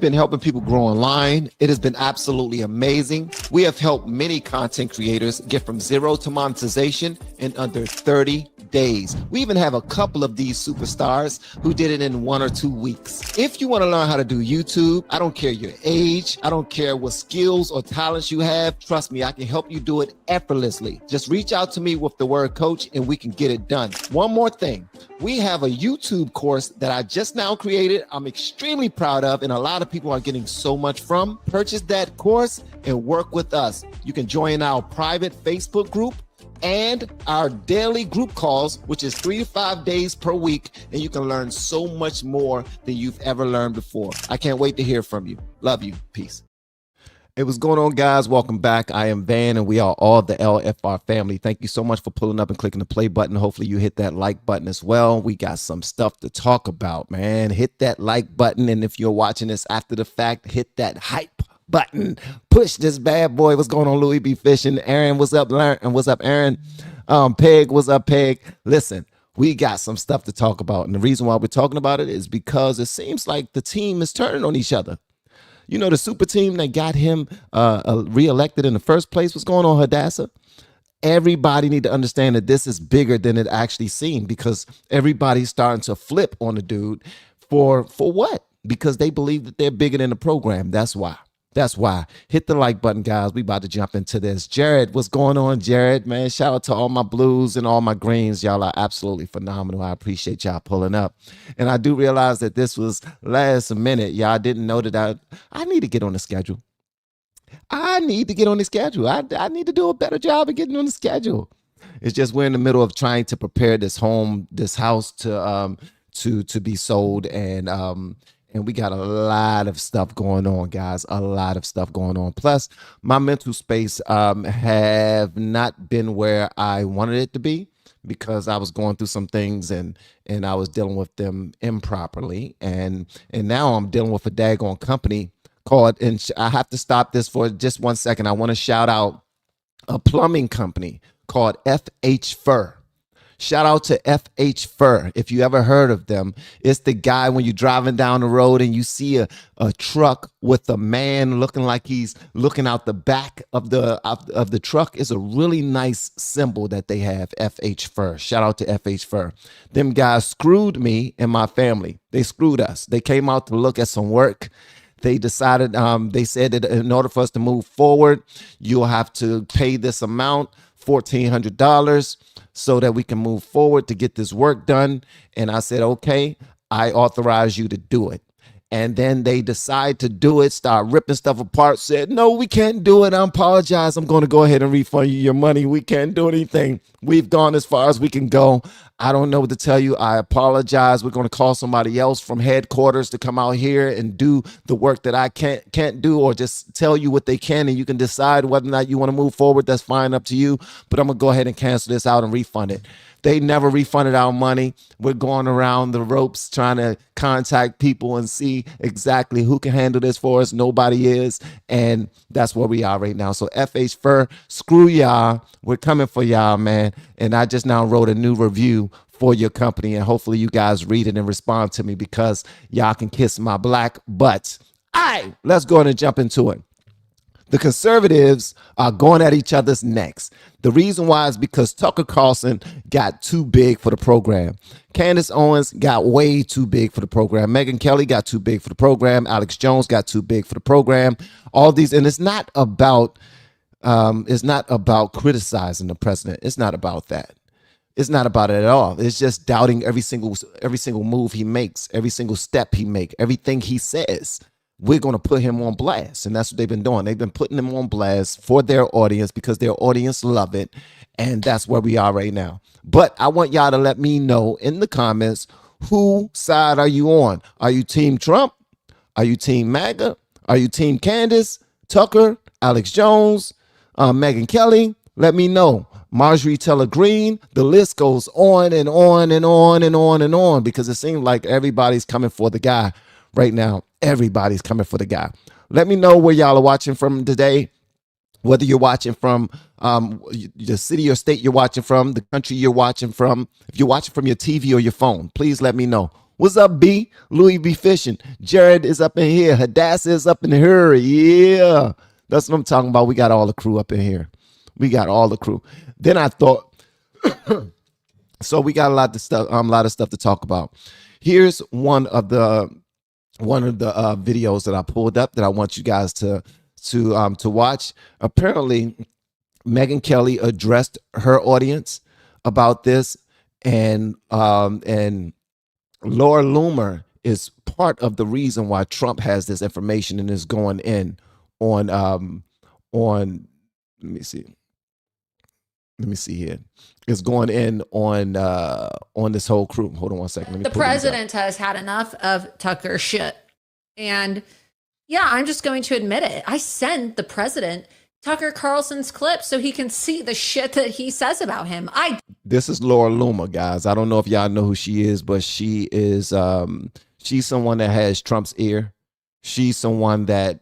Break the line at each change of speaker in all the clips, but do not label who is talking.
been helping people grow online. It has been absolutely amazing. We have helped many content creators get from zero to monetization in under 30 days. We even have a couple of these superstars who did it in 1 or 2 weeks. If you want to learn how to do YouTube, I don't care your age, I don't care what skills or talents you have. Trust me, I can help you do it effortlessly. Just reach out to me with the word coach and we can get it done. One more thing. We have a YouTube course that I just now created. I'm extremely proud of, and a lot of people are getting so much from. Purchase that course and work with us. You can join our private Facebook group and our daily group calls, which is 3 to 5 days per week, and you can learn so much more than you've ever learned before. I can't wait to hear from you. Love you. Peace. Hey, what's going on, guys? Welcome back. I am Van, and we are all the LFR family. Thank you so much for pulling up and clicking the play button. Hopefully you hit that like button as well. We got some stuff to talk about, man. Hit that like button, and if you're watching this after the fact, hit that hype button. Push this bad boy. What's going on, Louis B. Fishing? Aaron, what's up, and what's up, Aaron? Peg, what's up, Peg? Listen, we got some stuff to talk about, and the reason why we're talking about it is because it seems like the team is turning on each other. You know, the super team that got him reelected in the first place. What's going on, Hadassah? Everybody need to understand that this is bigger than it actually seemed, because everybody's starting to flip on the dude for what? Because they believe that they're bigger than the program. That's why. That's why. Hit the like button, guys. We about to jump into this. Jared, what's going on, Jared? Man, shout out to all my blues and all my greens. Y'all are absolutely phenomenal. I appreciate y'all pulling up. And I do realize that this was last minute. Y'all didn't know that I need to get on the schedule. I need to get on the schedule. I need to do a better job of getting on the schedule. It's just we're in the middle of trying to prepare this house to be sold, and we got a lot of stuff going on, guys, a lot of stuff going on. Plus, my mental space have not been where I wanted it to be, because I was going through some things and I was dealing with them improperly. And now I'm dealing with a daggone company called, and I have to stop this for just 1 second. I want to shout out a plumbing company called FH Shout out to FH Fur. If you ever heard of them, it's the guy when you're driving down the road and you see a truck with a man looking like he's looking out the back of the truck. Is a really nice symbol that they have, FH Fur. Shout out to FH Fur. Them guys screwed me and my family. They screwed us. They came out to look at some work. They decided, they said that in order for us to move forward, you'll have to pay this amount, $1,400, so that we can move forward to get this work done. And I said, okay, I authorize you to do it. And then they decide to do it, start ripping stuff apart, said, no, we can't do it. I apologize. I'm going to go ahead and refund you your money. We can't do anything. We've gone as far as we can go. I don't know what to tell you. I apologize. We're going to call somebody else from headquarters to come out here and do the work that I can't do, or just tell you what they can, and you can decide whether or not you want to move forward. That's fine, up to you. But I'm going to go ahead and cancel this out and refund it. They never refunded our money. We're going around the ropes trying to contact people and see exactly who can handle this for us. Nobody is. And that's where we are right now. So FH Fur, screw y'all. We're coming for y'all, man. And I just now wrote a new review for your company, and hopefully you guys read it and respond to me, because y'all can kiss my black butts. All right, let's go ahead and jump into it. The conservatives are going at each other's necks. The reason why is because Tucker Carlson got too big for the program. Candace Owens got way too big for the program. Megyn Kelly got too big for the program. Alex Jones got too big for the program. All these, and it's not about criticizing the president. It's not about that. It's not about it at all. It's just doubting every single move he makes, every single step he makes, everything he says. We're going to put him on blast. And that's what they've been doing. They've been putting him on blast for their audience, because their audience love it. And that's where we are right now. But I want y'all to let me know in the comments, whose side are you on? Are you Team Trump? Are you Team MAGA? Are you Team Candace, Tucker, Alex Jones, Megyn Kelly? Let me know. Marjorie Taylor Greene. The list goes on and on and on and on and on, because it seems like everybody's coming for the guy right now. Everybody's coming for the guy. Let me know where y'all are watching from today, whether you're watching from the city or state you're watching from, the country you're watching from. If you're watching from your TV or your phone, please let me know What's up, B? Louis B. Fishing. Jared is up in here. Hadassah is up in here. Yeah. That's what I'm talking about. We got all the crew up in here. We got all the crew. Then I thought, so we got a lot of stuff to talk about. Here's one of the videos that I pulled up that I want you guys to watch. Apparently, Megyn Kelly addressed her audience about this, and Laura Loomer is part of the reason why Trump has this information and is going in on let me see here. It's going in on this whole crew. Hold on one second.
The president has had enough of Tucker shit. And yeah, I'm just going to admit it. I sent the president Tucker Carlson's clip so he can see the shit that he says about him.
This is Laura Loomer, guys. I don't know if y'all know who she is, but she is she's someone that has Trump's ear. She's someone that,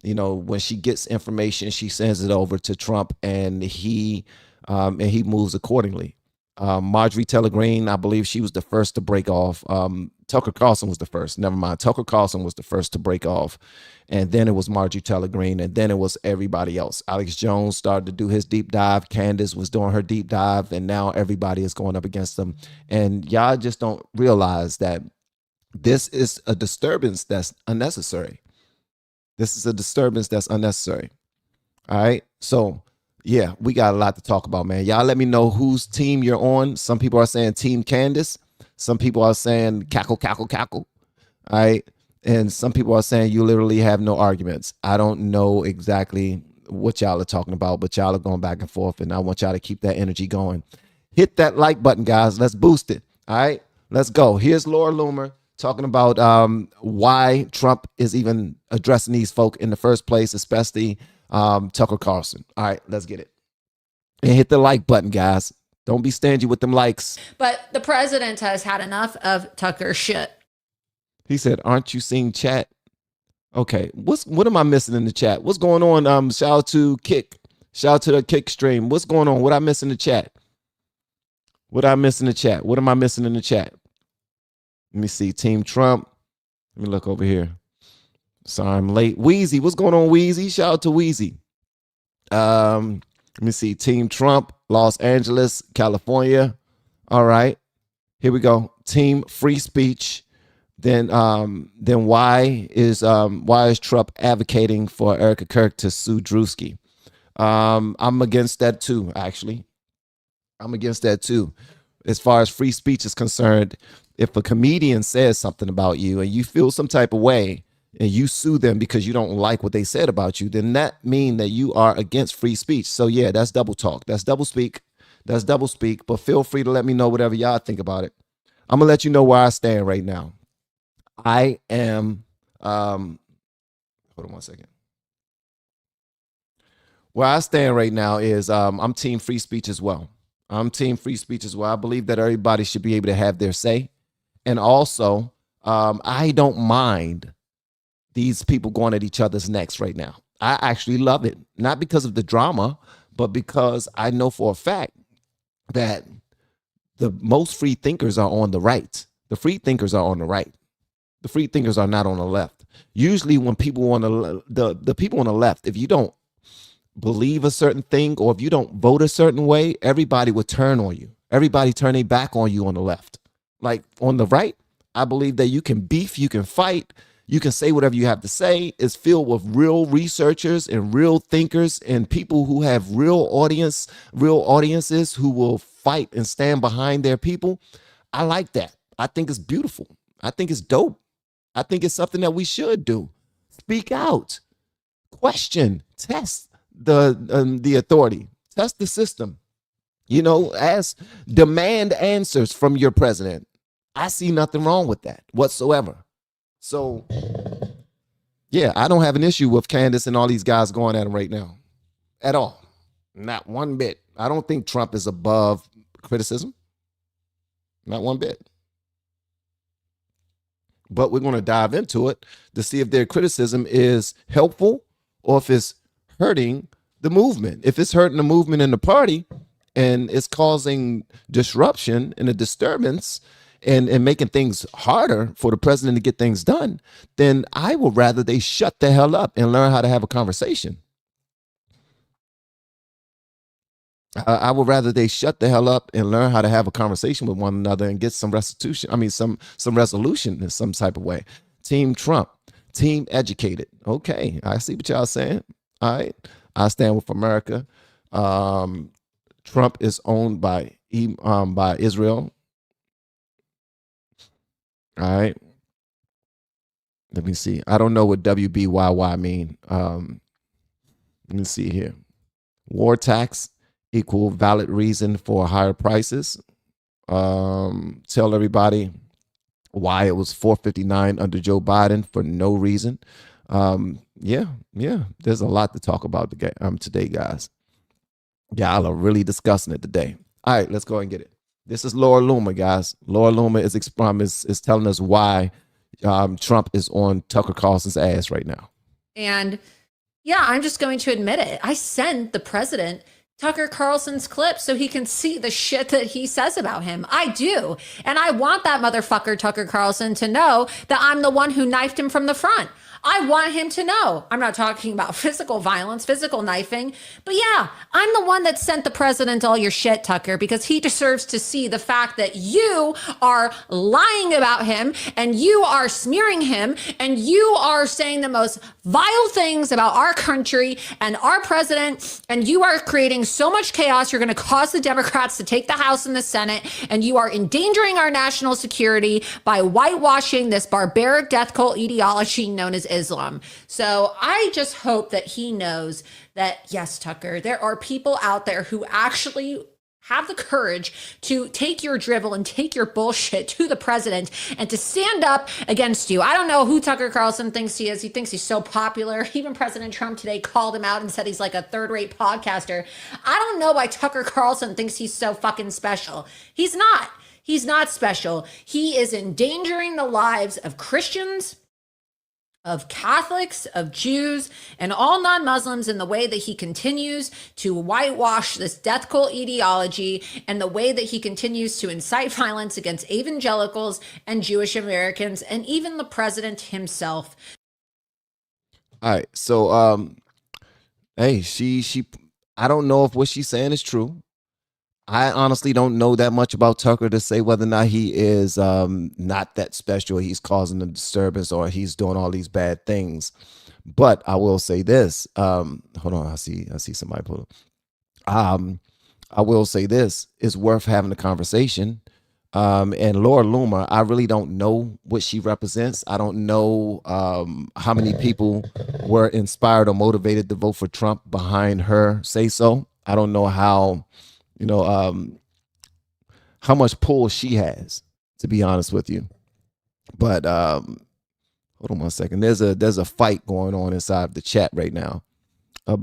you know, when she gets information, she sends it over to Trump, and he moves accordingly. Marjorie Taylor Greene, I believe she was the first to break off. Tucker Carlson was the first. Never mind. Tucker Carlson was the first to break off. And then it was Marjorie Taylor Greene. And then it was everybody else. Alex Jones started to do his deep dive. Candace was doing her deep dive. And now everybody is going up against them. And y'all just don't realize that this is a disturbance that's unnecessary. This is a disturbance that's unnecessary. All right. So, yeah, we got a lot to talk about, man. Y'all let me know whose team you're on. Some people are saying Team Candace. Some people are saying cackle, cackle, cackle. All right. And some people are saying you literally have no arguments. I don't know exactly what y'all are talking about, but y'all are going back and forth, and I want y'all to keep that energy going. Hit that like button, guys. Let's boost it. All right. Let's go. Here's Laura Loomer talking about why Trump is even addressing these folk in the first place, especially Tucker Carlson. All right, let's get it. And hit the like button, guys. Don't be stingy with them likes.
But the president has had enough of Tucker shit.
He said, aren't you seeing chat? Okay, what am I missing in the chat? What's going on? Shout out to Kick. Shout out to the Kick stream. What's going on? What I miss in the chat? What I miss in the chat? What am I missing in the chat? Let me see. Team Trump. Let me look over here. Sorry, I'm late. Wheezy, what's going on, Wheezy? Shout out to Wheezy. Let me see. Team Trump, Los Angeles, California. All right, here we go. Team Free Speech. Then why is Trump advocating for Erica Kirk to sue Drewski? I'm against that too. Actually, I'm against that too. As far as free speech is concerned, if a comedian says something about you and you feel some type of way, and you sue them because you don't like what they said about you, then that means that you are against free speech. So yeah, that's double talk. That's double speak. That's double speak. But feel free to let me know whatever y'all think about it. I'm gonna let you know where I stand right now. I am hold on one second. Where I stand right now is I'm team free speech as well. I'm team free speech as well. I believe that everybody should be able to have their say. And also, I don't mind these people going at each other's necks right now. I actually love it. Not because of the drama, but because I know for a fact that the most free thinkers are on the right. The free thinkers are on the right. The free thinkers are not on the left. Usually when people on the people on the left, if you don't believe a certain thing or if you don't vote a certain way, everybody would turn on you. Everybody turn their back on you on the left. Like on the right, I believe that you can beef, you can fight, you can say whatever you have to say. It's filled with real researchers and real thinkers and people who have real audiences who will fight and stand behind their people. I like that. I think it's beautiful. I think it's dope. I think it's something that we should do. Speak out, question, test the authority, test the system. You know, demand answers from your president. I see nothing wrong with that whatsoever. So, yeah, I don't have an issue with Candace and all these guys going at him right now at all. Not one bit. I don't think Trump is above criticism. Not one bit. But we're going to dive into it to see if their criticism is helpful or if it's hurting the movement. If it's hurting the movement in the party and it's causing disruption and a disturbance and making things harder for the president to get things done, then I would rather they shut the hell up and learn how to have a conversation. I would rather they shut the hell up and learn how to have a conversation with one another and get some restitution. I mean, some resolution in some type of way. Team Trump, team educated. Okay, I see what y'all saying. All right, I stand with America. Trump is owned by Israel. All right. Let me see. I don't know what WBYY mean. Let me see here. War tax equal valid reason for higher prices. Tell everybody why it was $4.59 under Joe Biden for no reason. Yeah. There's a lot to talk about today, guys. Y'all are really discussing it today. All right, let's go and get it. This is Laura Loomer, guys. Laura Loomer is telling us why Trump is on Tucker Carlson's ass right now.
And yeah, I'm just going to admit it. I sent the president Tucker Carlson's clip so he can see the shit that he says about him. I do. And I want that motherfucker Tucker Carlson to know that I'm the one who knifed him from the front. I want him to know. I'm not talking about physical violence, physical knifing, but yeah, I'm the one that sent the president all your shit, Tucker, because he deserves to see the fact that you are lying about him and you are smearing him and you are saying the most vile things about our country and our president, and you are creating so much chaos. You're going to cause the Democrats to take the House and the Senate, and you are endangering our national security by whitewashing this barbaric death cult ideology known as Islam. So I just hope that he knows that, yes, Tucker, there are people out there who actually have the courage to take your drivel and take your bullshit to the president and to stand up against you. I don't know who Tucker Carlson thinks he is. He thinks he's so popular. Even President Trump today called him out and said he's like a third-rate podcaster. I don't know why Tucker Carlson thinks he's so fucking special. He's not. He's not special. He is endangering the lives of Christians, of Catholics, of Jews, and all non-Muslims in the way that he continues to whitewash this death cult ideology and the way that he continues to incite violence against evangelicals and Jewish Americans and even the president himself.
All right. So, hey, she I don't know if what she's saying is true. I honestly don't know that much about Tucker to say whether or not he is not that special. He's causing a disturbance or he's doing all these bad things. But I will say this. Hold on. I see somebody pull up. I will say this. It's worth having a conversation. And Laura Loomer, I really don't know what she represents. I don't know how many people were inspired or motivated to vote for Trump behind her say so. I don't know how much pull she has, to be honest with you. But hold on one second. There's a fight going on inside the chat right now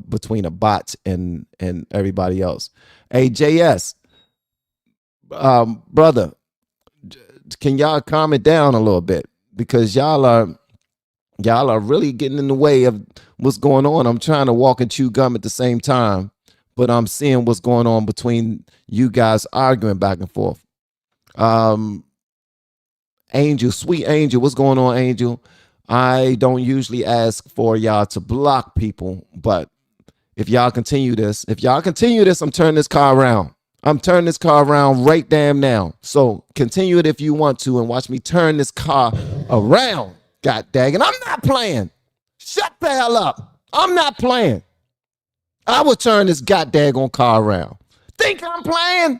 between a bot and everybody else. Hey, JS, brother, can y'all calm it down a little bit? Because y'all are really getting in the way of what's going on. I'm trying to walk and chew gum at the same time, but I'm seeing what's going on between you guys arguing back and forth. Angel, sweet Angel, what's going on, Angel? I don't usually ask for y'all to block people, but if y'all continue this, I'm turning this car around. I'm turning this car around right damn now. So continue it if you want to and watch me turn this car around. God dang it. I'm not playing. Shut the hell up. I'm not playing. I will turn this goddamn car around. Think I'm playing?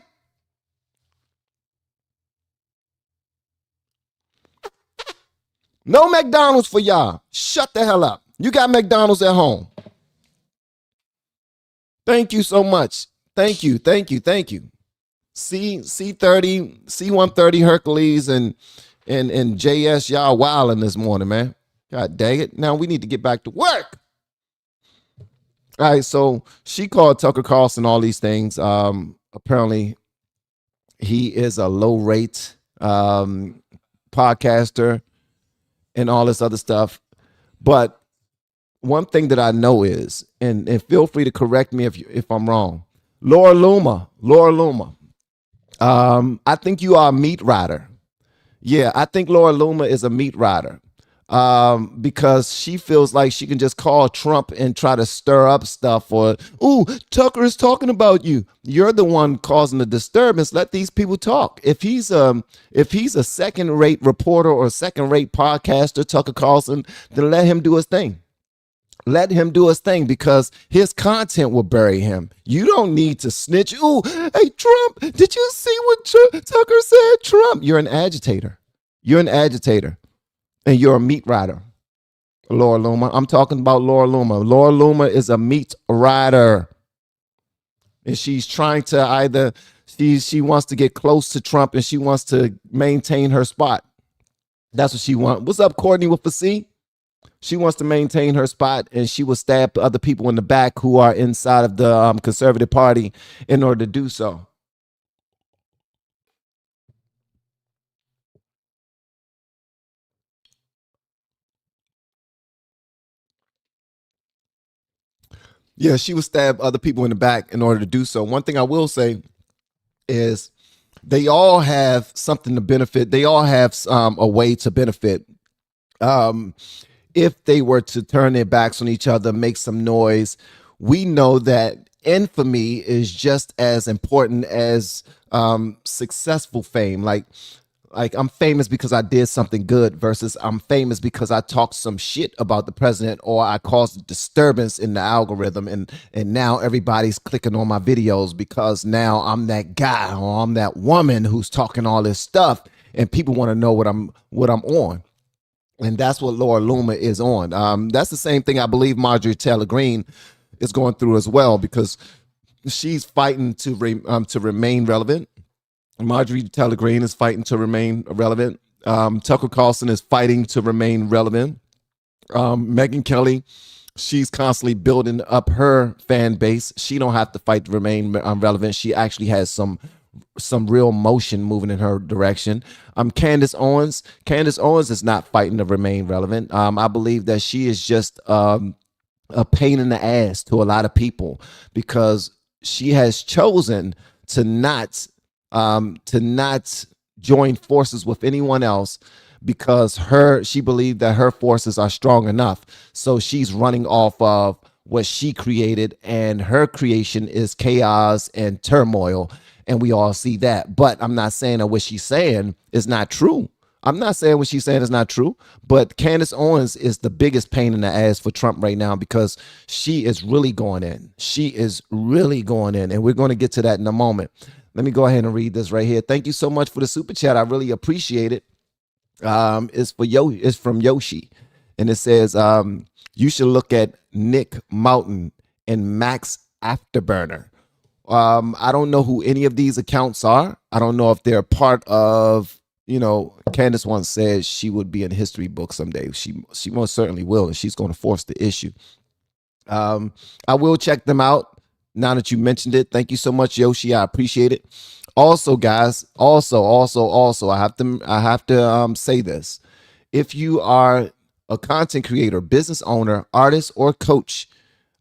No McDonald's for y'all. Shut the hell up. You got McDonald's at home. Thank you so much. Thank you. C30, C130 Hercules and JS, y'all wilding this morning, man. God dang it. Now we need to get back to work. All right, so she called Tucker Carlson all these things. Apparently, he is a low-rate podcaster and all this other stuff. But one thing that I know is, and feel free to correct me if I'm wrong, Laura Loomer, I think you are a meat rider. Yeah, I think Laura Loomer is a meat rider, because she feels like she can just call Trump and try to stir up stuff. Or, ooh, Tucker is talking about you. You're the one causing the disturbance. Let these people talk. If he's a second-rate reporter or second-rate podcaster, Tucker Carlson, then let him do his thing. Let him do his thing, because his content will bury him. You don't need to snitch. Ooh, hey, Trump, did you see what Tucker said? Trump, you're an agitator. You're an agitator, and you're a meat rider. Laura Loomer. I'm talking about Laura Loomer. Laura Loomer is a meat rider, and she's trying to either she wants to get close to Trump, and she wants to maintain her spot. That's what she wants. What's up, Courtney with a C? She wants to maintain her spot, and she will stab other people in the back who are inside of the conservative party in order to do so. Yeah, she will stab other people in the back in order to do so. One thing I will say is they all have something to benefit. They all have a way to benefit. Um, if they were to turn their backs on each other, make some noise, we know that infamy is just as important as successful fame. Like I'm famous because I did something good versus I'm famous because I talked some shit about the president or I caused a disturbance in the algorithm, and now everybody's clicking on my videos because now I'm that guy or I'm that woman who's talking all this stuff, and people want to know what I'm on. And that's what Laura Loomer is on. That's the same thing I believe Marjorie Taylor Greene is going through as well, because she's fighting to remain relevant. Marjorie Taylor Greene is fighting to remain relevant. Tucker Carlson is fighting to remain relevant. Megyn Kelly, she's constantly building up her fan base. She don't have to fight to remain relevant. She actually has some real motion moving in her direction. Candace Owens is not fighting to remain relevant. I believe that she is just a pain in the ass to a lot of people, because she has chosen to not join forces with anyone else, because she believed that her forces are strong enough. So she's running off of what she created, and her creation is chaos and turmoil. And we all see that. But I'm not saying that what she's saying is not true. I'm not saying what she's saying is not true, but Candace Owens is the biggest pain in the ass for Trump right now, because she is really going in. She is really going in, and we're going to get to that in a moment. Let me go ahead and read this right here. Thank you so much for the super chat. I really appreciate it. It's from Yoshi, and it says, you should look at Nick Mountain and Max Afterburner. I don't know who any of these accounts are. I don't know if they're part of, Candace once said she would be in a history book someday. She most certainly will, and she's going to force the issue. I will check them out now that you mentioned it. Thank you so much, Yoshi. I appreciate it. Also, guys, also, I have to say this. If you are a content creator, business owner, artist, or coach,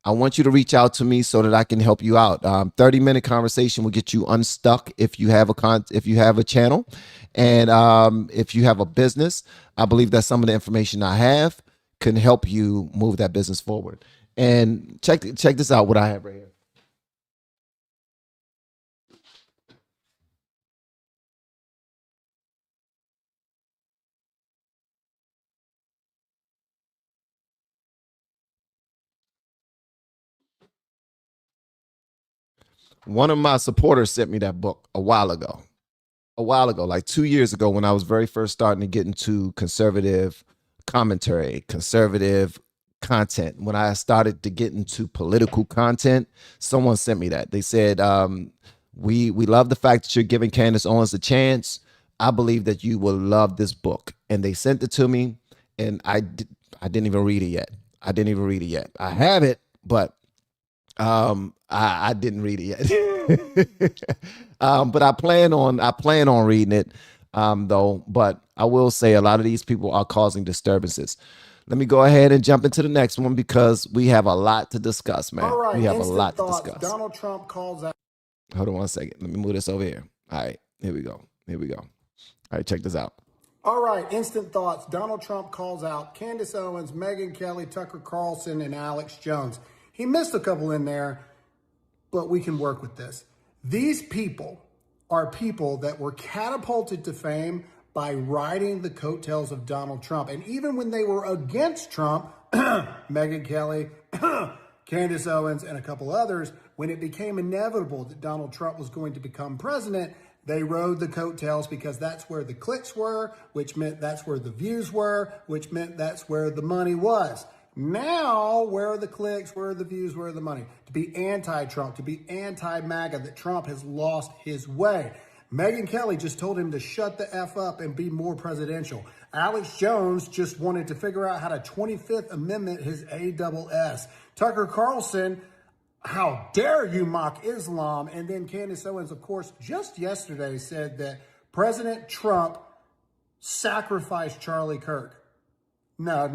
I want you to reach out to me so that I can help you out. 30-minute conversation will get you unstuck if you have a channel, and if you have a business. I believe that some of the information I have can help you move that business forward. And check this out, what I have right here. One of my supporters sent me that book a while ago, like 2 years ago, when I was very first starting to get into conservative commentary, conservative content. When I started to get into political content, someone sent me that. They said, we love the fact that you're giving Candace Owens a chance. I believe that you will love this book. And they sent it to me, and I didn't even read it yet. I have it, but I didn't read it yet. But I plan on reading it, though. But I will say a lot of these people are causing disturbances. Let me go ahead and jump into the next one, because we have a lot to discuss, man.
All right,
we have a lot to discuss.
Donald Trump calls out.
Hold on one second. Let me move this over here. All right, here we go. All right, check this out.
All right, instant thoughts. Donald Trump calls out Candace Owens, Megyn Kelly, Tucker Carlson, and Alex Jones. He missed a couple in there, but we can work with this. These people are people that were catapulted to fame by riding the coattails of Donald Trump. And even when they were against Trump, Megyn Kelly, Candace Owens, and a couple others, when it became inevitable that Donald Trump was going to become president, they rode the coattails because that's where the clicks were, which meant that's where the views were, which meant that's where the money was. Now, where are the clicks? Where are the views? Where are the money? To be anti-Trump, to be anti-MAGA, that Trump has lost his way. Megyn Kelly just told him to shut the F up and be more presidential. Alex Jones just wanted to figure out how to 25th Amendment his ASS. Tucker Carlson, how dare you mock Islam? And then Candace Owens, of course, just yesterday said that President Trump sacrificed Charlie Kirk. No.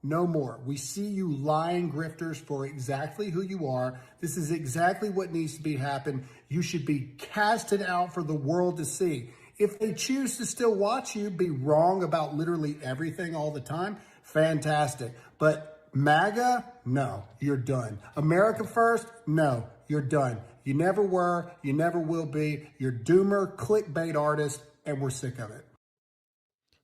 No more. We see you lying grifters for exactly who you are. This is exactly what needs to be happen. You should be casted out for the world to see. If they choose to still watch you be wrong about literally everything all the time, fantastic. But MAGA, no, you're done. America first, no, you're done. You never were, you never will be. You're doomer, clickbait artist, and we're sick of it.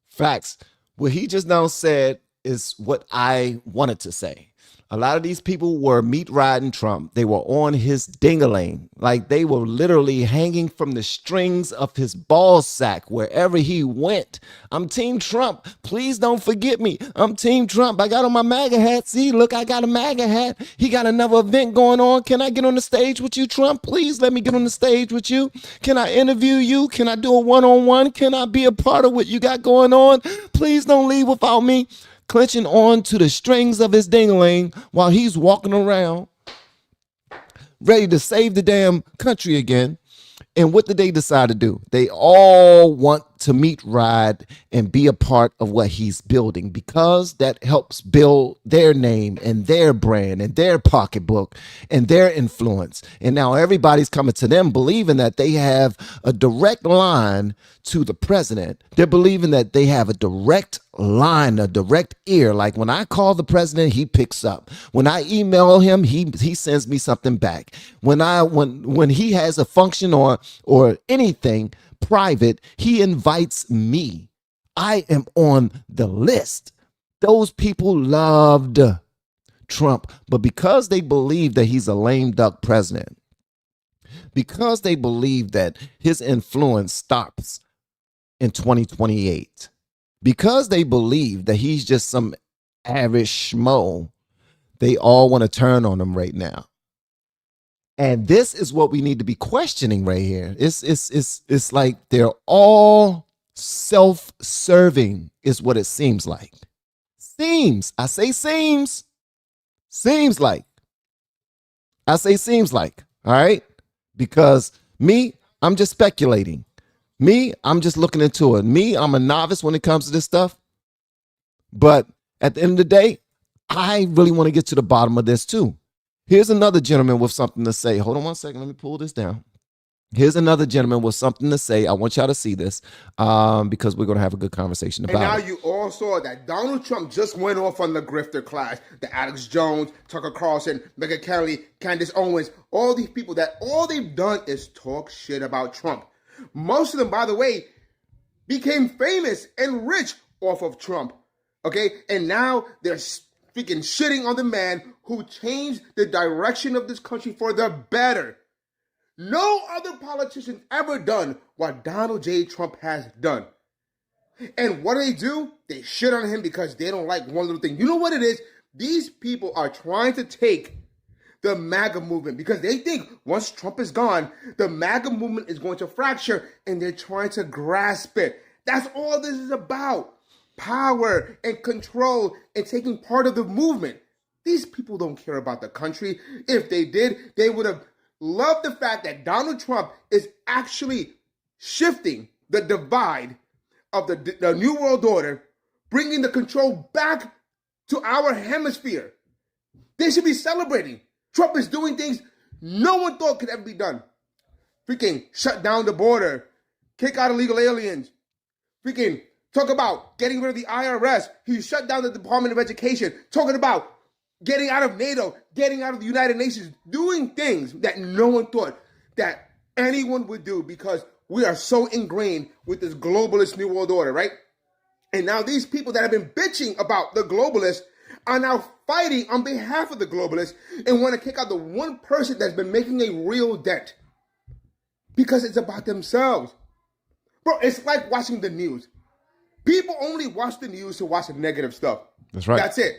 Facts. What he just now said is what I wanted to say. A lot of these people were meat riding Trump. They were on his ding-a-ling. Like they were literally hanging from the strings of his ball sack wherever he went. I'm Team Trump. Please don't forget me. I'm Team Trump. I got on my MAGA hat. See, look, I got a MAGA hat. He got another event going on. Can I get on the stage with you, Trump? Please let me get on the stage with you. Can I interview you? Can I do a one-on-one? Can I be a part of what you got going on? Please don't leave without me. Clenching on to the strings of his ding-a-ling while he's walking around ready to save the damn country again. And what did they decide to do? They all want to meet ride and be a part of what he's building because that helps build their name and their brand and their pocketbook and their influence. And now everybody's coming to them believing that they have a direct line to the president. They're believing that they have a direct line, a direct ear. Like when I call the president, he picks up. When I email him, he sends me something back. When he has a function or anything private, he invites me. I am on the list. Those people loved Trump, but because they believe that he's a lame duck president, because they believe that his influence stops in 2028, because they believe that he's just some average schmo, they all want to turn on him right now. And this is what we need to be questioning right here. It's like they're all self-serving is what it seems like. Seems. I say seems. Seems like. I say seems like. All right? Because me, I'm just speculating. Me, I'm just looking into it. Me, I'm a novice when it comes to this stuff. But at the end of the day, I really want to get to the bottom of this too. Here's another gentleman with something to say. Hold on one second. Let me pull this down. Here's another gentleman with something to say. I want y'all to see this because we're going to have a good conversation about it.
And now you all saw that Donald Trump just went off on the grifter class. The Alex Jones, Tucker Carlson, Megyn Kelly, Candace Owens, all these people that all they've done is talk shit about Trump. Most of them, by the way, became famous and rich off of Trump. Okay? And now they're freaking shitting on the man who changed the direction of this country for the better. No other politician ever done what Donald J. Trump has done. And what do? They shit on him because they don't like one little thing. You know what it is? These people are trying to take the MAGA movement because they think once Trump is gone, the MAGA movement is going to fracture and they're trying to grasp it. That's all this is about. Power and control and taking part of the movement. These people don't care about the country. If they did, they would have loved the fact that Donald Trump is actually shifting the divide of the New World Order, bringing the control back to our hemisphere. They should be celebrating. Trump is doing things no one thought could ever be done. Freaking shut down the border, kick out illegal aliens, freaking Talk about getting rid of the IRS. He shut down the Department of Education. Talking about getting out of NATO, getting out of the United Nations, doing things that no one thought that anyone would do because we are so ingrained with this globalist New World Order, right? And now these people that have been bitching about the globalists are now fighting on behalf of the globalists and want to kick out the one person that's been making a real dent because it's about themselves. Bro, it's like watching the news. People only watch the news to watch the negative stuff.
That's right.
That's it.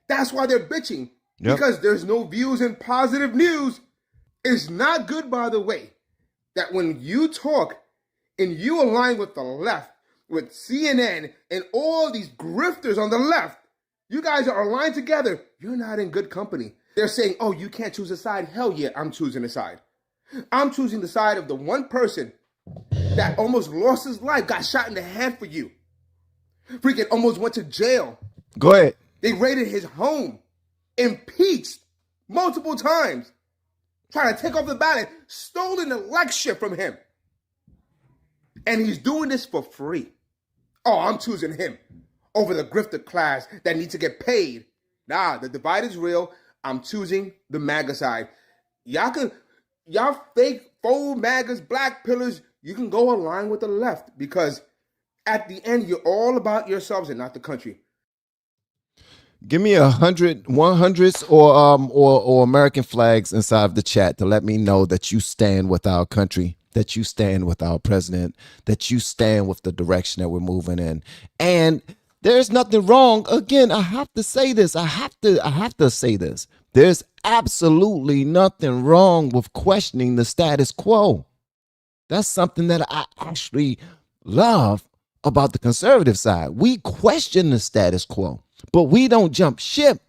That's why they're bitching. Yep. Because there's no views in positive news. It's not good, by the way, that when you talk and you align with the left, with CNN and all these grifters on the left, you guys are aligned together. You're not in good company. They're saying, oh, you can't choose a side. Hell yeah, I'm choosing a side. I'm choosing the side of the one person that almost lost his life, got shot in the head for you. Freaking almost went to jail.
Go ahead.
They raided his home, impeached multiple times, trying to take off the ballot, stole an election from him. And he's doing this for free. Oh, I'm choosing him over the grifter class that need to get paid. Nah, the divide is real. I'm choosing the MAGA side. Y'all fake faux MAGAs, black pillars, you can go align with the left because at the end, you're all about yourselves and not the country.
Give me 100s or American flags inside of the chat to let me know that you stand with our country, that you stand with our president, that you stand with the direction that we're moving in. And there's nothing wrong. Again, I have to say this. I have to say this. There's absolutely nothing wrong with questioning the status quo. That's something that I actually love about the conservative side. We question the status quo, but we don't jump ship.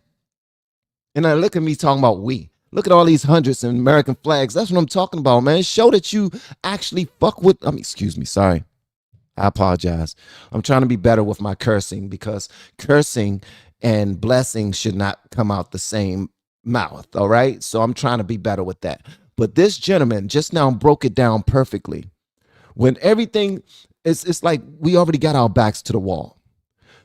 And now look at me talking about we. Look at all these hundreds and American flags. That's what I'm talking about, man. Show that you actually fuck with, excuse me, sorry. I apologize. I'm trying to be better with my cursing because cursing and blessing should not come out the same mouth, all right? So I'm trying to be better with that. But this gentleman just now broke it down perfectly. When everything, it's like we already got our backs to the wall.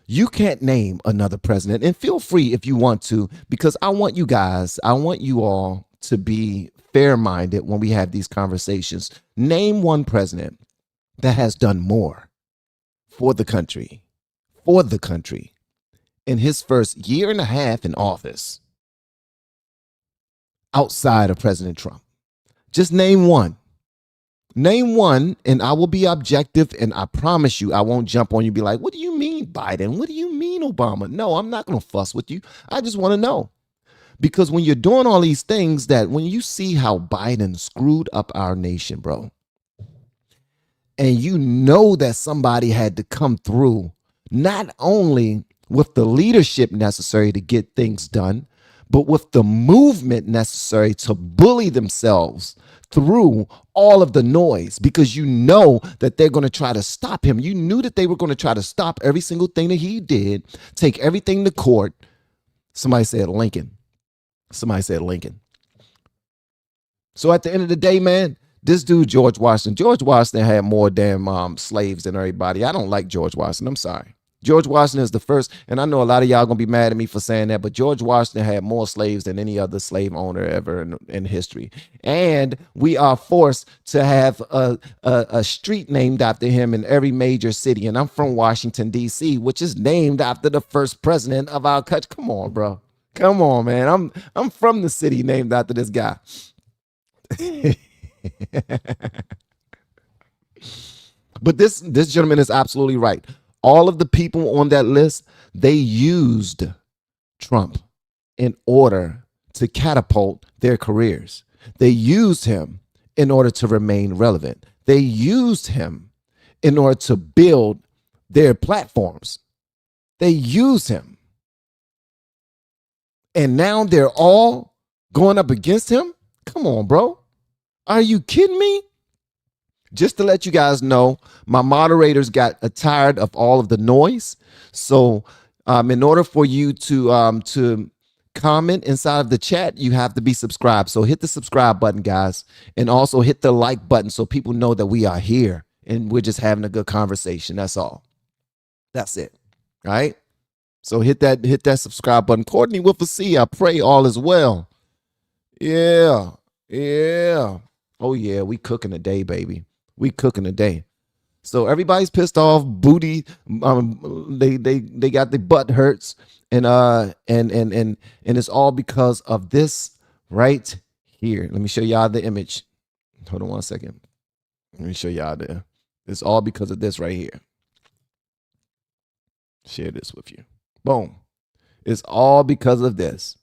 You can't name another president, and feel free if you want to, because I want you all to be fair-minded when we have these conversations. Name one president that has done more for the country in his first year and a half in office outside of President Trump. Just name one. Name one, and I will be objective, and I promise you I won't jump on you and be like, what do you mean, Biden? What do you mean, Obama? No, I'm not going to fuss with you. I just want to know. Because when you're doing all these things, that when you see how Biden screwed up our nation, bro, and you know that somebody had to come through not only with the leadership necessary to get things done, but with the movement necessary to bully themselves through all of the noise, because you know that they're going to try to stop him. You knew that they were going to try to stop every single thing that he did, take everything to court. Somebody said Lincoln. Somebody said Lincoln. So at the end of the day, man, this dude, George Washington had more damn slaves than everybody. I don't like George Washington. I'm sorry. George Washington is the first, and I know a lot of y'all gonna be mad at me for saying that, but George Washington had more slaves than any other slave owner ever in history. And we are forced to have a street named after him in every major city. And I'm from Washington, D.C., which is named after the first president of our country. Come on, bro. Come on, man. I'm from the city named after this guy. But this gentleman is absolutely right. All of the people on that list, they used Trump in order to catapult their careers. They used him in order to remain relevant. They used him in order to build their platforms. They used him. And now they're all going up against him? Come on, bro. Are you kidding me? Just to let you guys know, my moderators got tired of all of the noise. So in order for you to comment inside of the chat, you have to be subscribed. So hit the subscribe button, guys, and also hit the like button so people know that we are here and we're just having a good conversation. That's all. That's it. All right. So hit that subscribe button. Courtney with a C. I pray all is well. Yeah. Yeah. Oh yeah, we cooking today, baby. We cooking today. So everybody's pissed off. Booty. They got the butt hurts, and it's all because of this right here. Let me show y'all the image. Hold on 1 second. Let me show y'all there. It's all because of this right here. Share this with you. Boom. It's all because of this.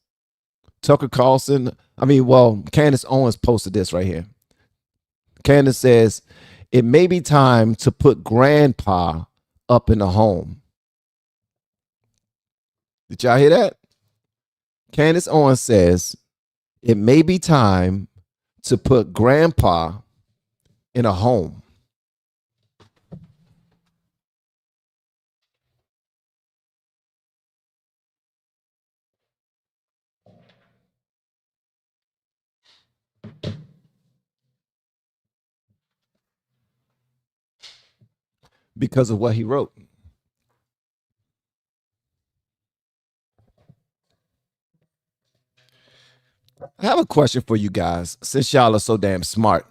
Tucker Carlson. Candace Owens posted this right here. Candace says, it may be time to put grandpa up in the home. Did y'all hear that? Candace Owens says, it may be time to put grandpa in a home. Because of what he wrote. I have a question for you guys. Since y'all are so damn smart,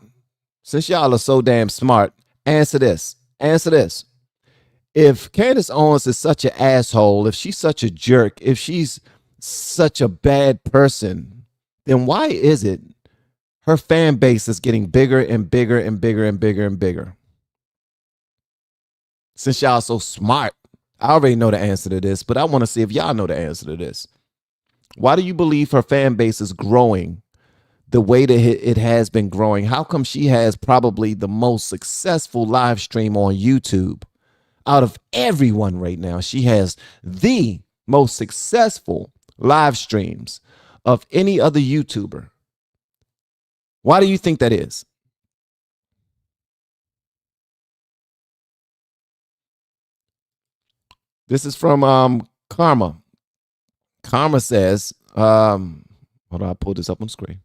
answer this. If Candace Owens is such an asshole, if she's such a jerk, if she's such a bad person, then why is it her fan base is getting bigger and bigger and bigger and bigger and bigger? Since y'all so smart, I already know the answer to this, but I want to see if y'all know the answer to this. Why do you believe her fan base is growing the way that it has been growing? How come she has probably the most successful live stream on YouTube out of everyone right now? She has the most successful live streams of any other YouTuber. Why do you think that is? This is from Karma. Karma says, hold on, I pulled this up on screen.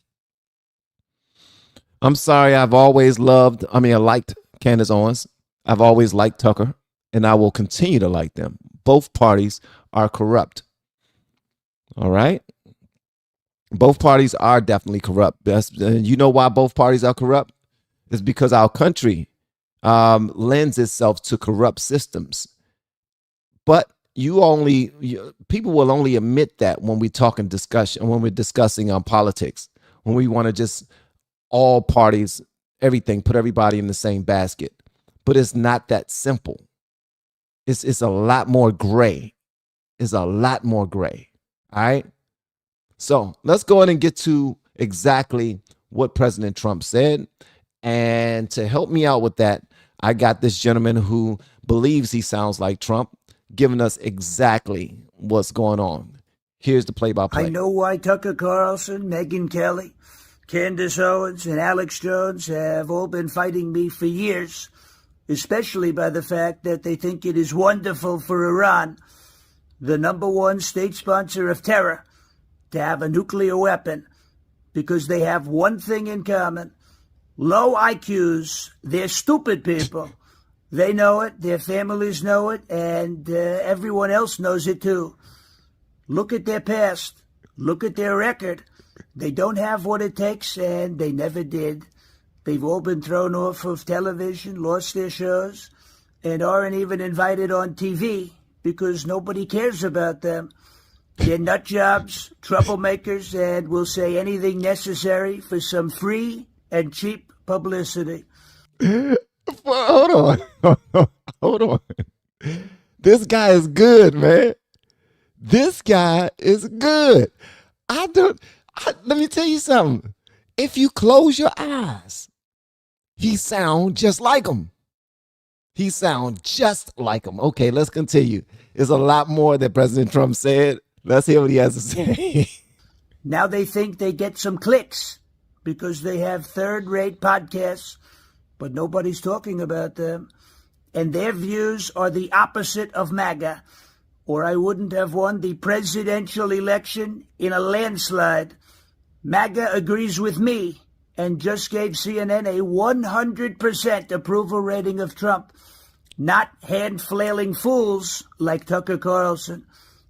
I'm sorry, I liked Candace Owens. I've always liked Tucker, and I will continue to like them. Both parties are corrupt. All right? Both parties are definitely corrupt. You know why both parties are corrupt? It's because our country lends itself to corrupt systems. But people will only admit that when we talk in discussion, when we're discussing on politics, when we want to just all parties, everything, put everybody in the same basket. But it's not that simple. It's a lot more gray. It's a lot more gray. All right. So let's go ahead and get to exactly what President Trump said. And to help me out with that, I got this gentleman who believes he sounds like Trump, giving us exactly what's going on. Here's the play-by-play.
I know why Tucker Carlson, Megyn Kelly, Candace Owens, and Alex Jones have all been fighting me for years, especially by the fact that they think it is wonderful for Iran, the #1 state sponsor of terror, to have a nuclear weapon, because they have one thing in common: low IQs. They're stupid people. They know it, their families know it, and everyone else knows it too. Look at their past. Look at their record. They don't have what it takes, and they never did. They've all been thrown off of television, lost their shows, and aren't even invited on TV because nobody cares about them. They're nut jobs, troublemakers, and will say anything necessary for some free and cheap publicity.
Hold on. This guy is good, man. This guy is good. Let me tell you something. If you close your eyes, he sound just like him. Okay, let's continue. There's a lot more that President Trump said. Let's hear what he has to say.
Now they think they get some clicks because they have third-rate podcasts, but nobody's talking about them. And their views are the opposite of MAGA, or I wouldn't have won the presidential election in a landslide. MAGA agrees with me and just gave CNN a 100% approval rating of Trump. not hand-flailing fools like Tucker Carlson,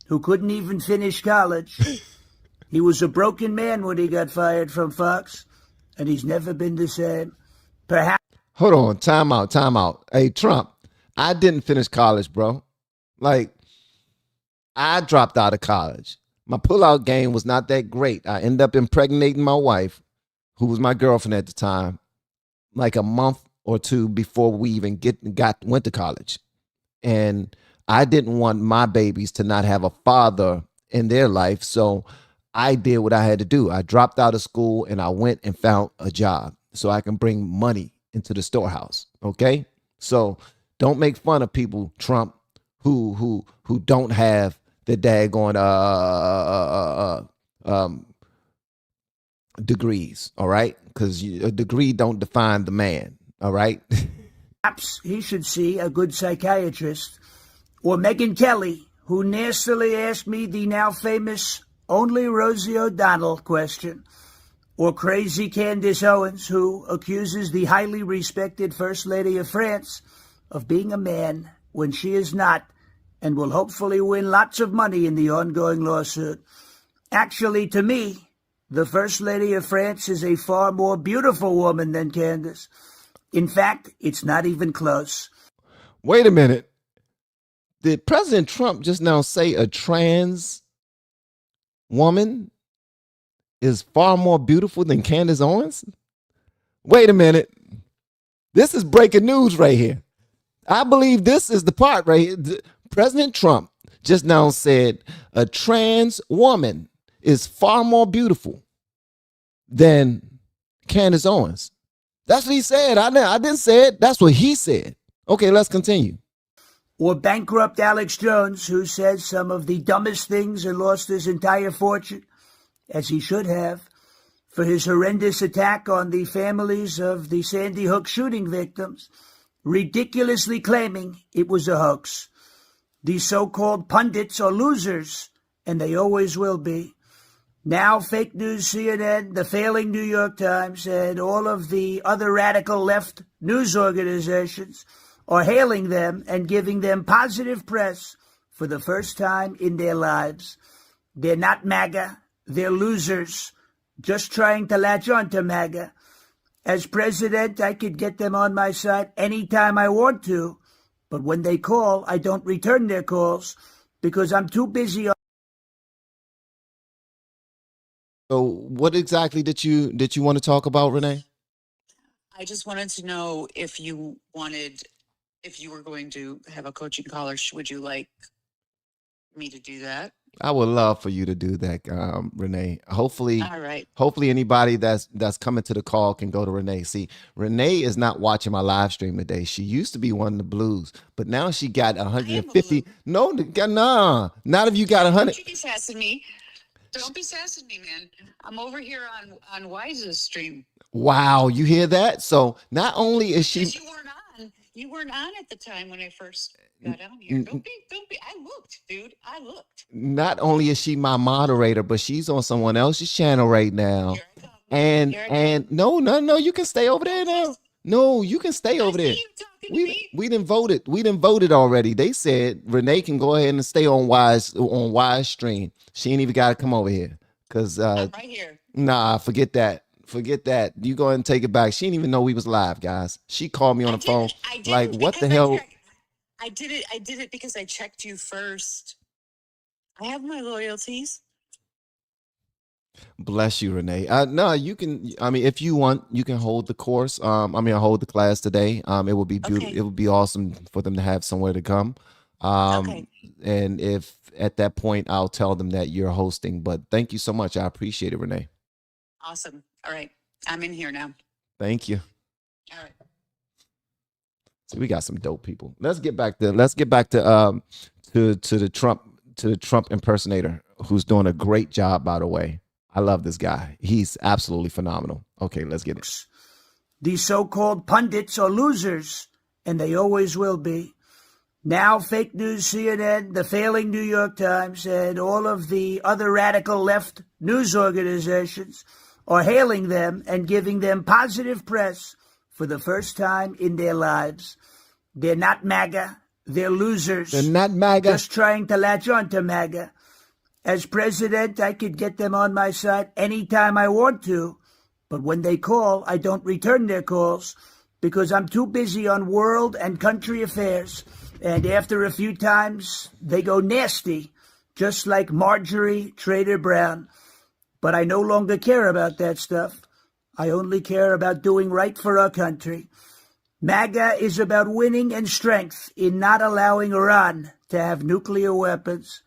who couldn't even finish college. He was a broken man when he got fired from Fox, and he's never been the same. Perhaps.
Hold on, time out. Hey, Trump, I didn't finish college, bro. Like, I dropped out of college. My pullout game was not that great. I ended up impregnating my wife, who was my girlfriend at the time, like a month or two before we even went to college. And I didn't want my babies to not have a father in their life, so I did what I had to do. I dropped out of school and I went and found a job so I can bring money into the storehouse. Okay? So don't make fun of people, Trump, who don't have the daggone degrees, all right? Because a degree don't define the man, all right?
Perhaps he should see a good psychiatrist. Or Megyn Kelly, who nastily asked me the now famous only Rosie O'Donnell question. Or crazy Candace Owens, who accuses the highly respected First Lady of France of being a man when she is not, and will hopefully win lots of money in the ongoing lawsuit. Actually, to me, the First Lady of France is a far more beautiful woman than Candace. In fact, it's not even close.
Wait a minute. Did President Trump just now say a trans woman is far more beautiful than Candace Owens? Wait a minute. This is breaking news right here. I believe this is the part right here. President Trump just now said a trans woman is far more beautiful than Candace Owens. That's what he said. I didn't say it. That's what he said. Okay, let's continue.
Or bankrupt Alex Jones, who said some of the dumbest things and lost his entire fortune, as he should have, for his horrendous attack on the families of the Sandy Hook shooting victims, ridiculously claiming it was a hoax. These so-called pundits are losers, and they always will be. Now, fake news CNN, the failing New York Times, and all of the other radical left news organizations are hailing them and giving them positive press for the first time in their lives. They're not MAGA. They're losers, just trying to latch on to MAGA. As president, I could get them on my side anytime I want to, but when they call, I don't return their calls because I'm too busy.
So what exactly did you want to talk about, Renee?
I just wanted to know if you were going to have a coaching call, or would you like me to do that?
I would love for you to do that, Renee. Hopefully,
All right.
Hopefully anybody that's coming to the call can go to Renee. See, Renee is not watching my live stream today. She used to be one of the blues, but now she got 150. No, nah, not if you got 100.
Don't you be sassing me. Don't be sassing me, man. I'm over here on Wise's stream.
Wow, you hear that? So not only is she,
You weren't on at the time when I first got on here. Don't be. I looked, dude. I looked.
not only is she my moderator, but she's on someone else's channel right now.
Here I come.
And no, you can stay over there now. No, you can stay over there.
You talking to me?
We didn't vote it. We didn't vote it already. They said Renee can go ahead and stay on Wise stream. She ain't even got to come over here because
I'm right here.
nah, forget that. Forget that. You go ahead and take it back. She didn't even know we was live, guys. She called me on the phone.
I didn't
Like, what the
because
hell?
I did it because I checked you first. I have my loyalties.
Bless you, Renee. No, you can. I mean, if you want, you can hold the course. Hold the class today. It would be beautiful.
Okay.
It would be awesome for them to have somewhere to come.
Okay.
And if at that point, I'll tell them that you're hosting. But thank you so much. I appreciate it, Renee.
Awesome. All right. I'm in here now.
Thank you.
All right.
So we got some dope people. Let's get back to the Trump impersonator, who's doing a great job, by the way. I love this guy. He's absolutely phenomenal. Okay, let's get it.
These so-called pundits are losers, and they always will be. Now, fake news CNN, the failing New York Times, and all of the other radical left news organizations are hailing them and giving them positive press for the first time in their lives. They're not MAGA. They're losers.
They're not MAGA.
Just trying to latch on to MAGA. As president, I could get them on my side anytime I want to. But when they call, I don't return their calls because I'm too busy on world and country affairs. And after a few times, they go nasty, just like Marjorie Trader Brown. But I no longer care about that stuff. I only care about doing right for our country. MAGA is about winning and strength in not allowing Iran to have nuclear weapons.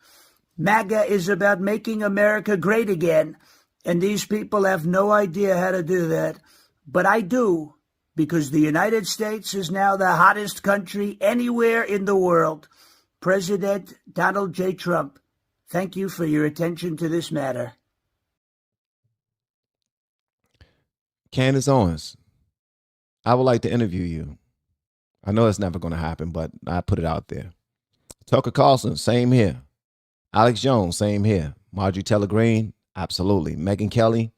MAGA is about making America great again, and these people have no idea how to do that. But I do, because the United States is now the hottest country anywhere in the world. President Donald J. Trump, thank you for your attention to this matter.
Candace Owens, I would like to interview you. I know it's never going to happen, but I put it out there. Tucker Carlson, same here. Alex Jones, same here. Marjorie Taylor Greene, absolutely. Megyn Kelly,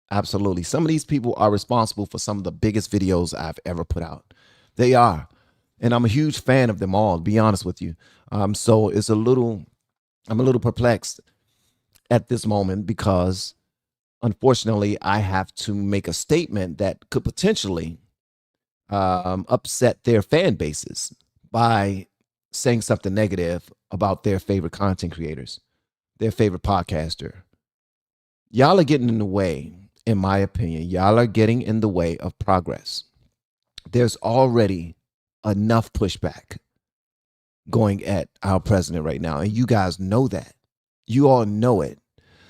absolutely. Some of these people are responsible for some of the biggest videos I've ever put out. They are. And I'm a huge fan of them all, to be honest with you. So I'm a little perplexed at this moment because unfortunately I have to make a statement that could potentially upset their fan bases by saying something negative about their favorite content creators, their favorite podcaster. Y'all are getting in the way, in my opinion. Y'all are getting in the way of progress. There's already enough pushback going at our president right now, and you guys know that. You all know it.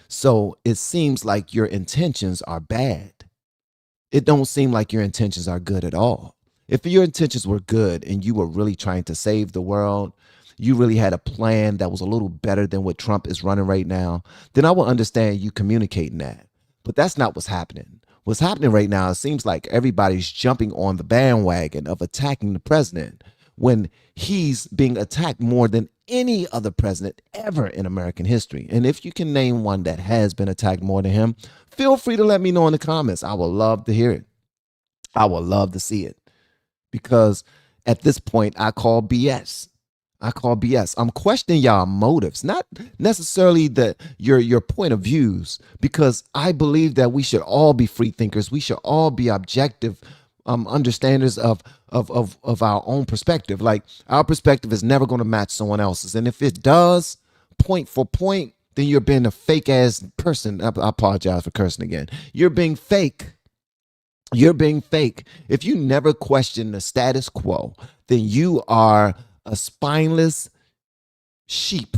So it seems like your intentions are bad. It don't seem like your intentions are good at all. If your intentions were good and you were really trying to save the world, you really had a plan that was a little better than what Trump is running right now, then I would understand you communicating that. But that's not what's happening. What's happening right now, it seems like everybody's jumping on the bandwagon of attacking the president when he's being attacked more than any other president ever in American history. And if you can name one that has been attacked more than him, feel free to let me know in the comments. I would love to hear it. I would love to see it. Because at this point, I call BS. I'm questioning y'all motives, not necessarily your point of views, because I believe that we should all be free thinkers. We should all be objective understanders of our own perspective. Like, our perspective is never going to match someone else's. And if it does, point for point, then you're being a fake ass person. I apologize for cursing again. You're being fake. You're being fake. If you never question the status quo, then you are a spineless sheep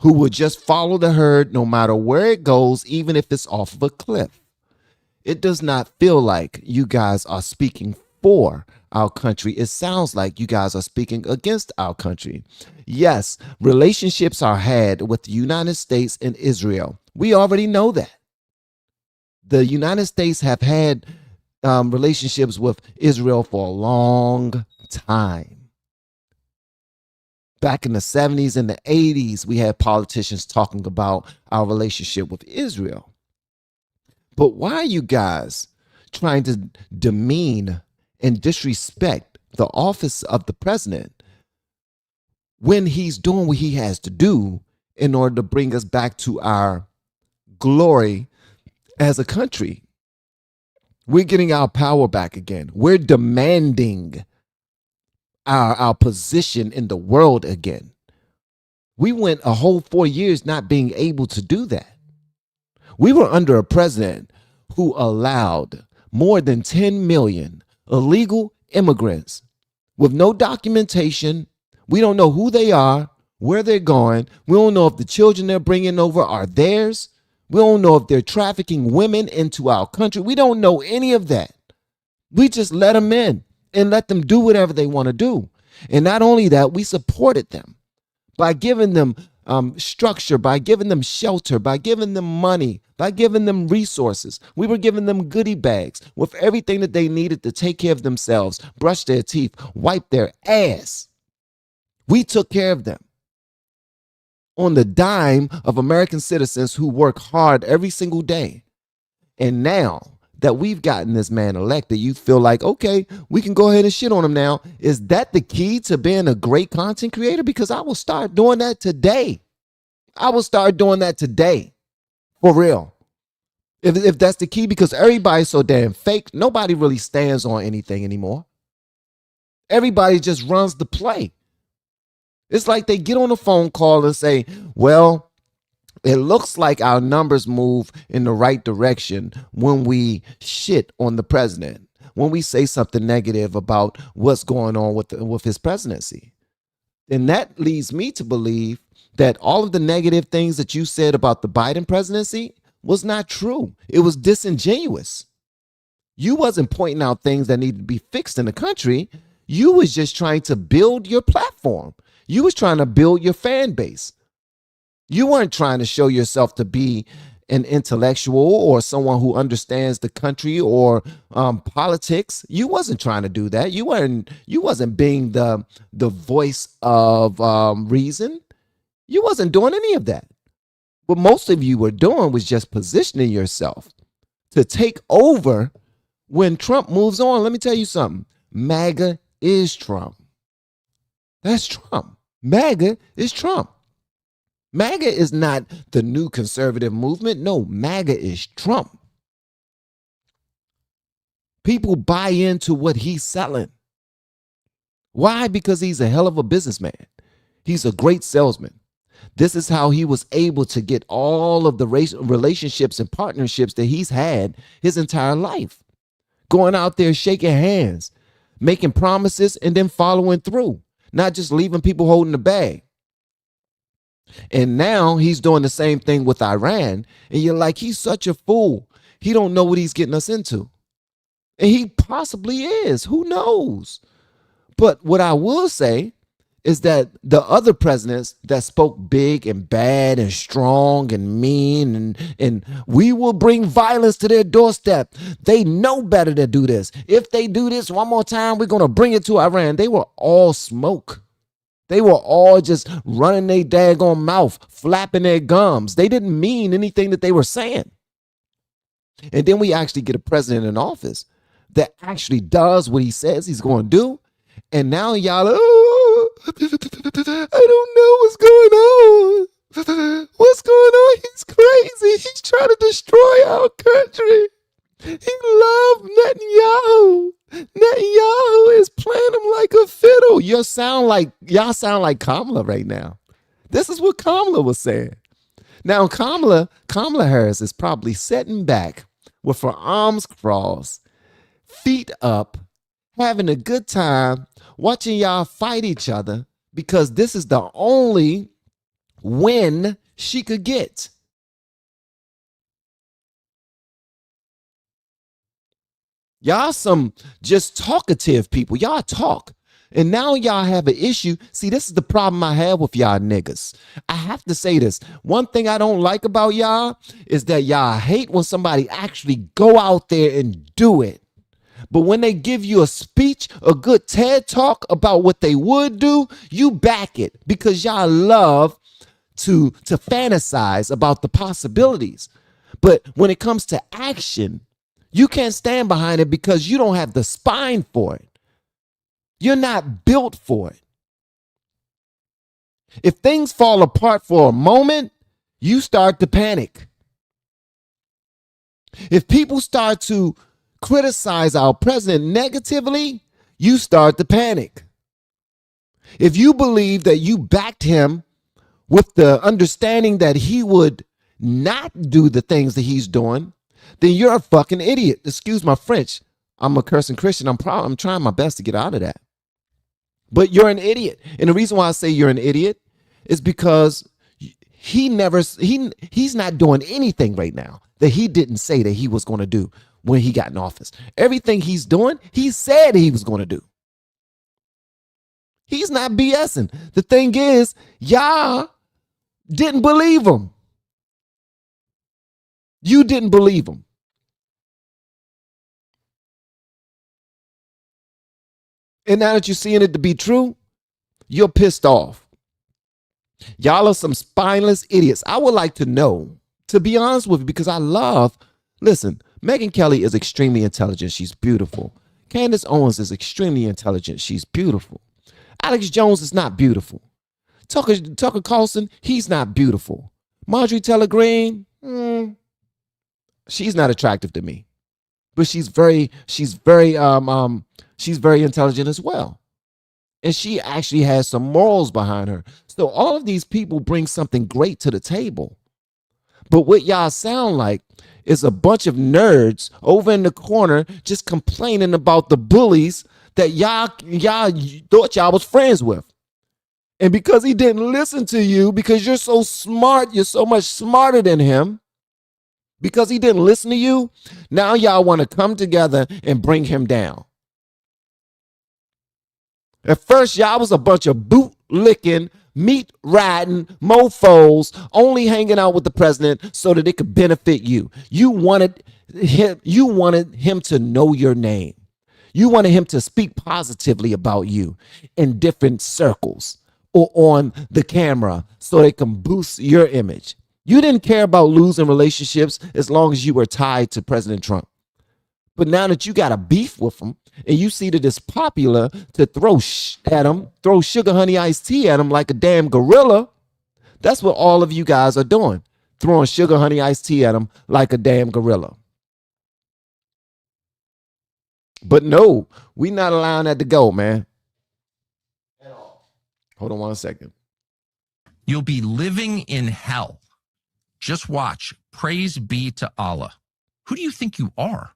who will just follow the herd no matter where it goes, even if it's off of a cliff. It does not feel like you guys are speaking for our country. It sounds like you guys are speaking against our country. Yes, relationships are had with the United States and Israel. We already know that. The United States have had relationships with Israel for a long time. Back in the 70s and the 80s, we had politicians talking about our relationship with Israel. But why are you guys trying to demean and disrespect the office of the president when he's doing what he has to do in order to bring us back to our glory as a country? We're getting our power back again. We're demanding our position in the world again. We went a whole 4 years not being able to do that. We were under a president who allowed more than 10 million illegal immigrants with no documentation. We don't know who they are, where they're going. We don't know if the children they're bringing over are theirs. We don't know if they're trafficking women into our country. We don't know any of that. We just let them in and let them do whatever they want to do. And not only that, we supported them by giving them structure, by giving them shelter, by giving them money, by giving them resources. We were giving them goodie bags with everything that they needed to take care of themselves, brush their teeth, wipe their ass. We took care of them on the dime of American citizens who work hard every single day. And now that we've gotten this man elected, you feel like, okay, we can go ahead and shit on him now. Is that the key to being a great content creator? Because I will start doing that today. I will start doing that today. For real. If that's the key, because everybody's so damn fake, nobody really stands on anything anymore. Everybody just runs the play. It's like they get on a phone call and say, well, it looks like our numbers move in the right direction when we shit on the president, when we say something negative about what's going on with his presidency. And that leads me to believe that all of the negative things that you said about the Biden presidency was not true. It was disingenuous. You wasn't pointing out things that needed to be fixed in the country. You was just trying to build your platform. You was trying to build your fan base. You weren't trying to show yourself to be an intellectual or someone who understands the country or politics. You wasn't trying to do that. You wasn't being the voice of reason. You wasn't doing any of that. What most of you were doing was just positioning yourself to take over when Trump moves on. Let me tell you something. MAGA is Trump. That's Trump. MAGA is Trump. MAGA is not the new conservative movement. No, MAGA is Trump. People buy into what he's selling. Why? Because he's a hell of a businessman. He's a great salesman. This is how he was able to get all of the relationships and partnerships that he's had his entire life. Going out there, shaking hands, making promises, and then following through. Not just leaving people holding the bag. And now he's doing the same thing with Iran. And you're like, he's such a fool. He don't know what he's getting us into. And he possibly is. Who knows? But what I will say is that the other presidents that spoke big and bad and strong and mean and we will bring violence to their doorstep. They know better to do this. If they do this one more time, we're going to bring it to Iran. They were all smoke. They were all just running their daggone mouth, flapping their gums. They didn't mean anything that they were saying. And then we actually get a president in office that actually does what he says he's going to do. And now y'all, I don't know what's going on. What's going on? He's crazy. He's trying to destroy our country. He loves Netanyahu. Netanyahu is playing him like a fiddle. Y'all sound like Kamala right now. This is what Kamala was saying. Now Kamala Harris is probably sitting back with her arms crossed, feet up, having a good time, watching y'all fight each other because this is the only win she could get. Y'all some just talkative people. Y'all talk. And now y'all have an issue. See, this is the problem I have with y'all niggas. I have to say this. One thing I don't like about y'all is that y'all hate when somebody actually go out there and do it. But when they give you a speech, a good TED talk about what they would do, you back it because y'all love to fantasize about the possibilities. But when it comes to action, you can't stand behind it because you don't have the spine for it. You're not built for it. If things fall apart for a moment, you start to panic. If people start to criticize our president negatively, you start to panic. If you believe that you backed him with the understanding that he would not do the things that he's doing, then you're a fucking idiot. Excuse my French. I'm a cursing Christian. I'm trying my best to get out of that. But you're an idiot. And the reason why I say you're an idiot is because he's not doing anything right now that he didn't say that he was going to do when he got in office. Everything he's doing, he said he was going to do. He's not BSing. The thing is, y'all didn't believe him. You didn't believe him. And now that you're seeing it to be true, you're pissed off. Y'all are some spineless idiots. I would like to know, to be honest with you, because listen, Megyn Kelly is extremely intelligent. She's beautiful. Candace Owens is extremely intelligent. She's beautiful. Alex Jones is not beautiful. Tucker Carlson, he's not beautiful. Marjorie Taylor Greene, she's not attractive to me. But she's very intelligent as well. And she actually has some morals behind her. So all of these people bring something great to the table. But what y'all sound like is a bunch of nerds over in the corner just complaining about the bullies that y'all thought y'all was friends with. And because he didn't listen to you, because you're so smart, you're so much smarter than him, because he didn't listen to you, now y'all want to come together and bring him down. At first, y'all was a bunch of boot-licking, meat-riding mofos only hanging out with the president so that it could benefit you. You wanted him to know your name. You wanted him to speak positively about you in different circles or on the camera so they can boost your image. You didn't care about losing relationships as long as you were tied to President Trump. But now that you got a beef with him and you see that it's popular to throw sugar honey iced tea at him like a damn gorilla, that's what all of you guys are doing. Throwing sugar honey iced tea at him like a damn gorilla. But no, we not allowing that to go, man. Hold on 1 second.
You'll be living in hell. Just watch. Praise be to Allah. Who do you think you are?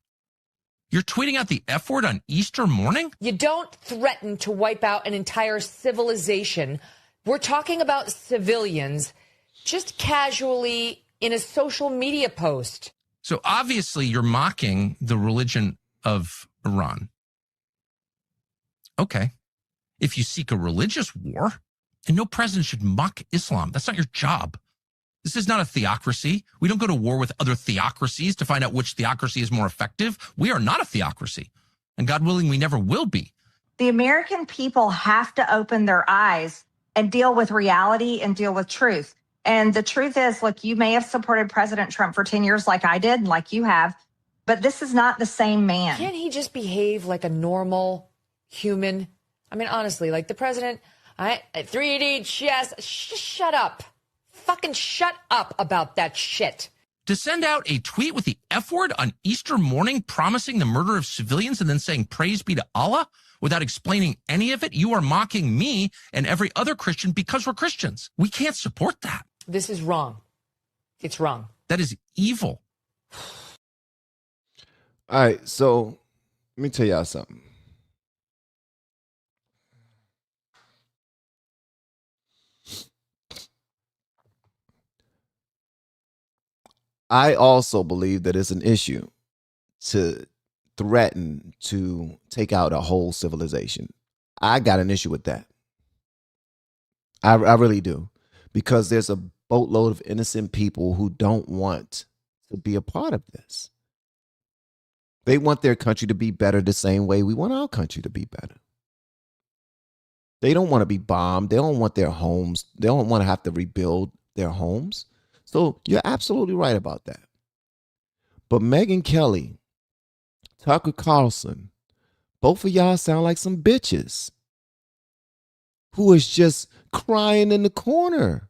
You're tweeting out the F word on Easter morning?
You don't threaten to wipe out an entire civilization. We're talking about civilians, just casually in a social media post.
So obviously you're mocking the religion of Iran. Okay. If you seek a religious war, and no president should mock Islam. That's not your job. This is not a theocracy. We don't go to war with other theocracies to find out which theocracy is more effective. We are not a theocracy. And God willing, we never will be.
The American people have to open their eyes and deal with reality and deal with truth. And the truth is, look, you may have supported President Trump for 10 years like I did and like you have, but this is not the same man.
Can't he just behave like a normal human? I mean, honestly, like the president, 3D chess, shut up. Fucking shut up about that shit.
To send out a tweet with the F word on Easter morning promising the murder of civilians and then saying praise be to Allah without explaining any of it, you are mocking me and every other Christian because we're Christians. We can't support that.
This is wrong. It's wrong.
That is evil.
All right, so let me tell y'all something. I also believe that it's an issue to threaten to take out a whole civilization. I got an issue with that. I really do. Because there's a boatload of innocent people who don't want to be a part of this. They want their country to be better the same way we want our country to be better. They don't want to be bombed. They don't want their homes. They don't want to have to rebuild their homes. So you're absolutely right about that. But Megyn Kelly, Tucker Carlson, both of y'all sound like some bitches who is just crying in the corner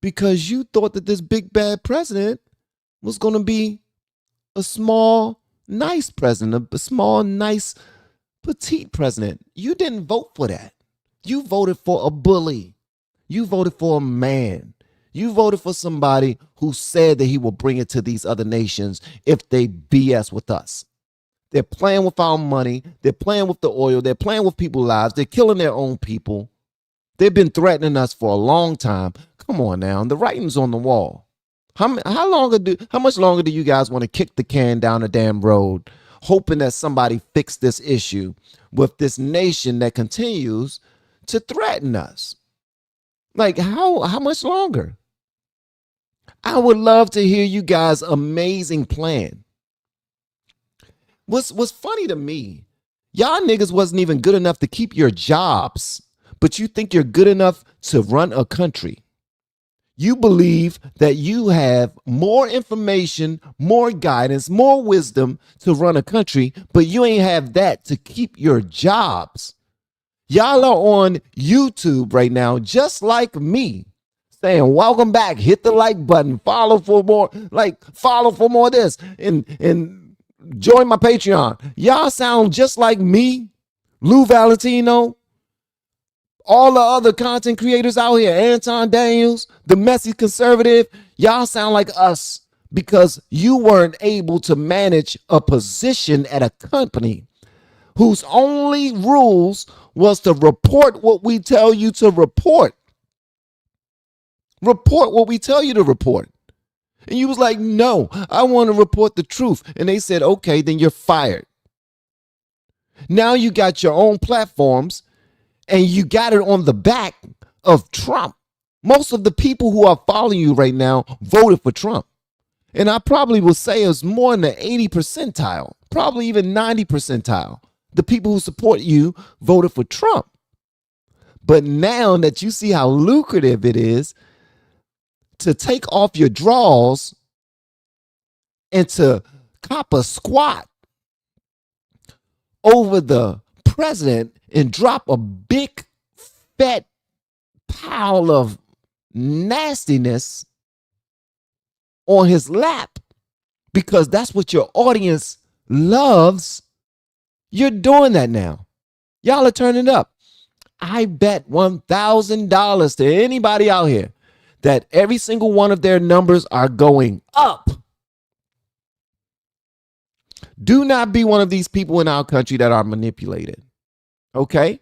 because you thought that this big bad president was going to be a small, nice president, a small, nice, petite president. You didn't vote for that. You voted for a bully. You voted for a man. You voted for somebody who said that he will bring it to these other nations if they BS with us. They're playing with our money. They're playing with the oil. They're playing with people's lives. They're killing their own people. They've been threatening us for a long time. Come on now. The writing's on the wall. How much longer do you guys want to kick the can down the damn road, hoping that somebody fix this issue with this nation that continues to threaten us? Like, how much longer? I would love to hear you guys' amazing plan. What's funny to me, y'all niggas wasn't even good enough to keep your jobs, but you think you're good enough to run a country. You believe that you have more information, more guidance, more wisdom to run a country, but you ain't have that to keep your jobs. Y'all are on YouTube right now, just like me, saying, welcome back, hit the like button, follow for more, of this, and join my Patreon. Y'all sound just like me, Lou Valentino, all the other content creators out here, Anton Daniels, the messy conservative. Y'all sound like us because you weren't able to manage a position at a company whose only rules was to report what we tell you to report. Report what we tell you to report. And you was like, no, I want to report the truth. And they said, okay, then you're fired. Now you got your own platforms and you got it on the back of Trump. Most of the people who are following you right now voted for Trump. And I probably will say it's more than the 80 percentile, probably even 90 percentile. The people who support you voted for Trump. But now that you see how lucrative it is to take off your drawers and to cop a squat over the president and drop a big fat pile of nastiness on his lap because that's what your audience loves, you're doing that now. Y'all are turning up. I bet $1,000 to anybody out here that every single one of their numbers are going up. Do not be one of these people in our country that are manipulated. Okay?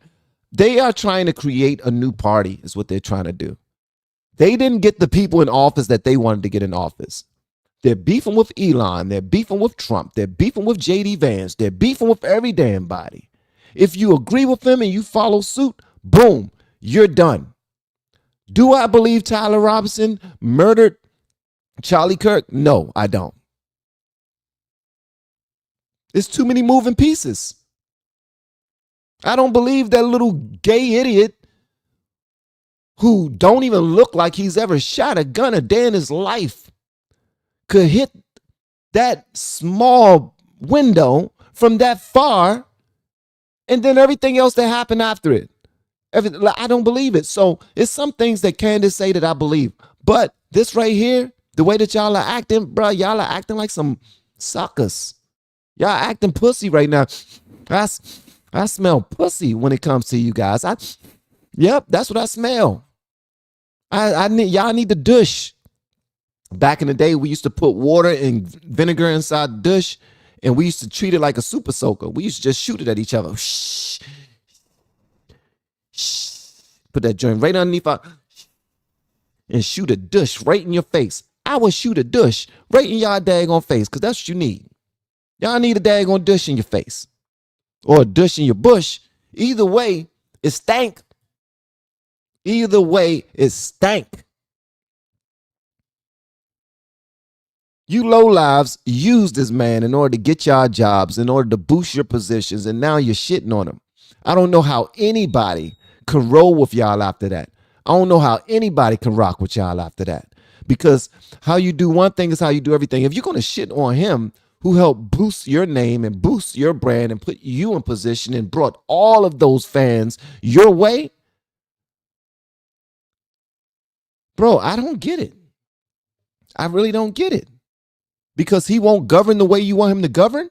They are trying to create a new party, is what they're trying to do. They didn't get the people in office that they wanted to get in office. They're beefing with Elon. They're beefing with Trump. They're beefing with J.D. Vance. They're beefing with every damn body. If you agree with them and you follow suit, boom, you're done. Do I believe Tyler Robinson murdered Charlie Kirk? No, I don't. It's too many moving pieces. I don't believe that little gay idiot who don't even look like he's ever shot a gun a day in his life could hit that small window from that far and then everything else that happened after it. I don't believe it. So it's some things that Candace say that I believe. But this right here, the way that y'all are acting, bro, y'all are acting like some suckers. Y'all acting pussy right now. I smell pussy when it comes to you guys. Yep, that's what I smell. Y'all need to douche. Back in the day, we used to put water and vinegar inside the douche, and we used to treat it like a super soaker. We used to just shoot it at each other. Shh. Put that joint right underneath and shoot a douche right in your face. I would shoot a douche right in y'all daggone face because that's what you need. Y'all need a daggone douche in your face or a douche in your bush. Either way, it stank. Either way, it stank. You lowlives use this man in order to get y'all jobs, in order to boost your positions, and now you're shitting on him. I don't know how anybody can roll with y'all after that. I don't know how anybody can rock with y'all after that. Because how you do one thing is how you do everything. If you're going to shit on him who helped boost your name and boost your brand and put you in position and brought all of those fans your way, bro, I don't get it. I really don't get it. Because he won't govern the way you want him to govern?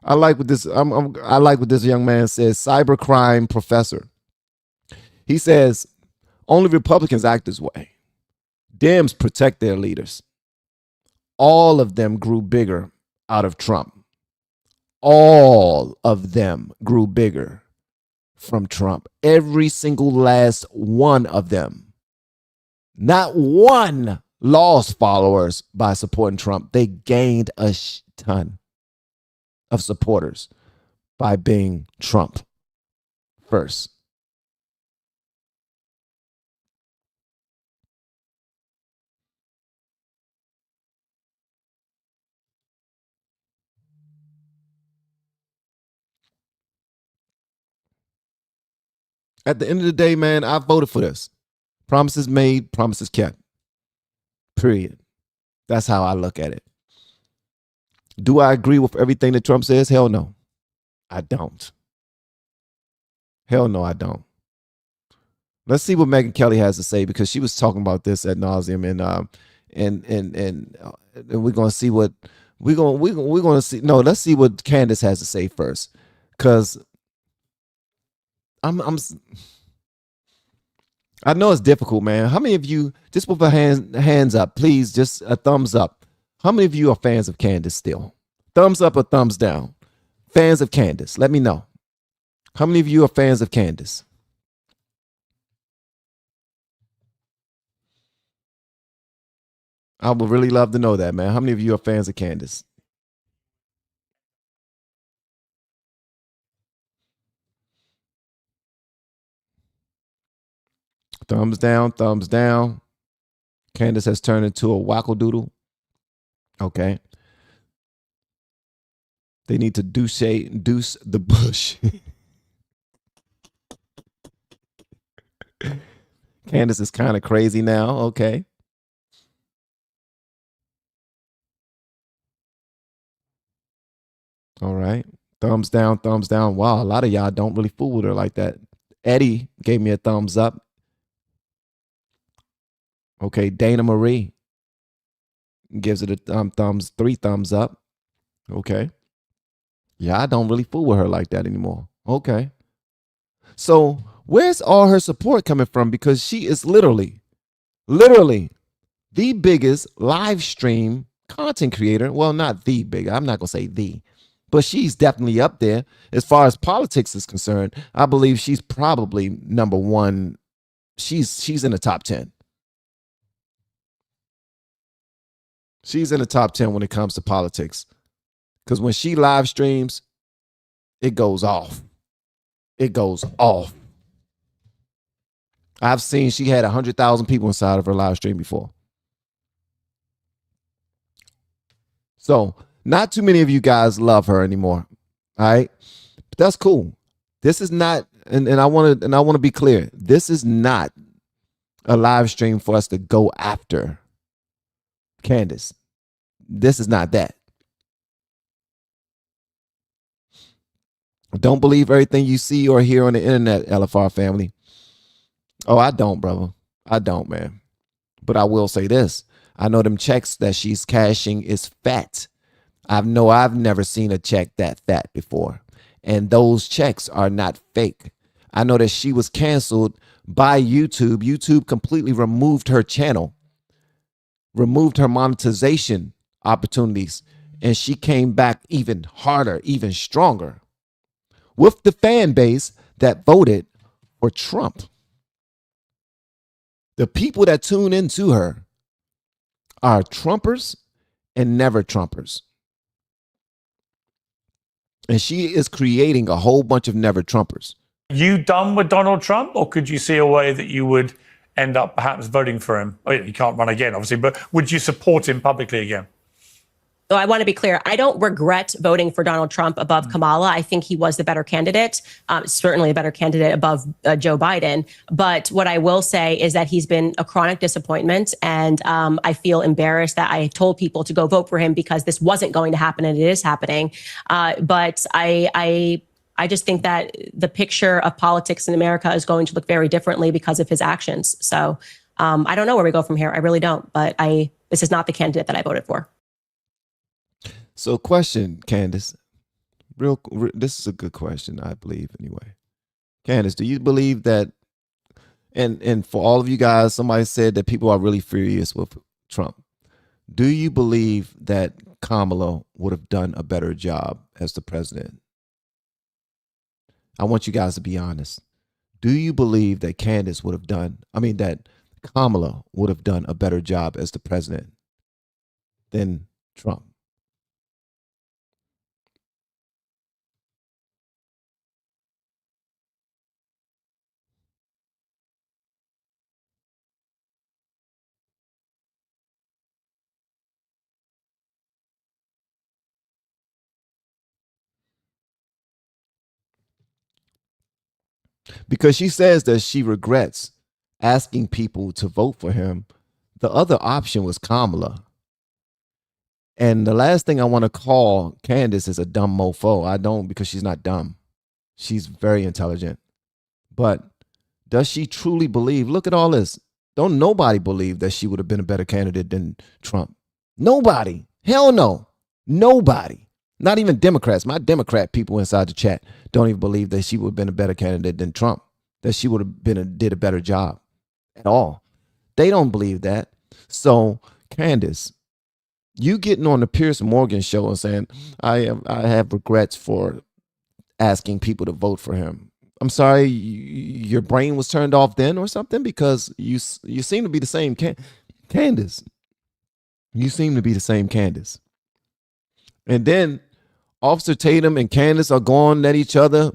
I like what this I like what this young man says, cybercrime professor. He says only Republicans act this way. Dems protect their leaders. All of them grew bigger out of Trump. All of them grew bigger from Trump. Every single last one of them. Not one lost followers by supporting Trump. They gained a ton of supporters by being Trump first. At the end of the day, man, I voted for this. Promises made, promises kept. Period. That's how I look at it. Do I agree with everything that Trump says? Hell no. I don't. Hell no, I don't. Let's see what Megyn Kelly has to say, because she was talking about this ad nauseum, and we're gonna see what we're gonna see. No, let's see what Candace has to say first, because I know it's difficult, man. How many of you, just put hands up, please, just a thumbs up. How many of you are fans of Candace still? Thumbs up or thumbs down? Fans of Candace, let me know. How many of you are fans of Candace? I would really love to know that, man. How many of you are fans of Candace? Thumbs down, thumbs down. Candace has turned into a wackadoodle. Okay. They need to deuce the bush. Candace is kind of crazy now. Okay. All right. Thumbs down, thumbs down. Wow, a lot of y'all don't really fool with her like that. Eddie gave me a thumbs up. Okay, Dana Marie gives it a three thumbs up. Okay. Yeah, I don't really fool with her like that anymore. Okay. So where's all her support coming from? Because she is literally the biggest live stream content creator. Well, not the big. I'm not going to say the, but she's definitely up there. As far as politics is concerned, I believe she's probably number one. She's in the top 10. She's in the top 10 when it comes to politics. Because when she live streams, it goes off. It goes off. I've seen she had 100,000 people inside of her live stream before. So not too many of you guys love her anymore. All right. But that's cool. This is not, and I want to be clear. This is not a live stream for us to go after Candace. This is not that. Don't believe everything you see or hear on the internet, LFR family. Oh, I don't, brother. I don't, man. But I will say this. I know them checks that she's cashing is fat. I've never seen a check that fat before. And those checks are not fake. I know that she was canceled by YouTube. YouTube completely removed her channel, removed her monetization opportunities, and she came back even harder, even stronger with the fan base that voted for Trump. The people that tune into her are Trumpers and never Trumpers. And she is creating a whole bunch of never Trumpers.
You done with Donald Trump, or could you see a way that you would end up perhaps voting for him? Oh, you can't run again, obviously, but would you support him publicly again?
So I want to be clear. I don't regret voting for Donald Trump above Kamala. I think he was the better candidate, certainly a better candidate above Joe Biden. But what I will say is that he's been a chronic disappointment. And I feel embarrassed that I told people to go vote for him because this wasn't going to happen and it is happening. But I just think that the picture of politics in America is going to look very differently because of his actions. So I don't know where we go from here. I really don't. But this is not the candidate that I voted for.
So question, Candace, this is a good question, I believe, anyway. Candace, do you believe that, and for all of you guys, somebody said that people are really furious with Trump. Do you believe that Kamala would have done a better job as the president? I want you guys to be honest. Do you believe that that Kamala would have done a better job as the president than Trump? because she says that she regrets asking people to vote for him. The other option was Kamala. And the last thing I want to call Candace is a dumb mofo. I don't, because she's not dumb. She's very intelligent. But does she truly believe? Look at all this. Don't nobody believe that she would have been a better candidate than Trump. Nobody. Hell no. Nobody. Not even Democrats. My Democrat people inside the chat don't even believe that she would have been a better candidate than Trump, that she would have did a better job at all. They don't believe that. So, Candace, you getting on the Piers Morgan show and saying, I have regrets for asking people to vote for him. I'm sorry, your brain was turned off then or something, because you seem to be the same Candace. You seem to be the same Candace. And then Officer Tatum and Candace are going at each other.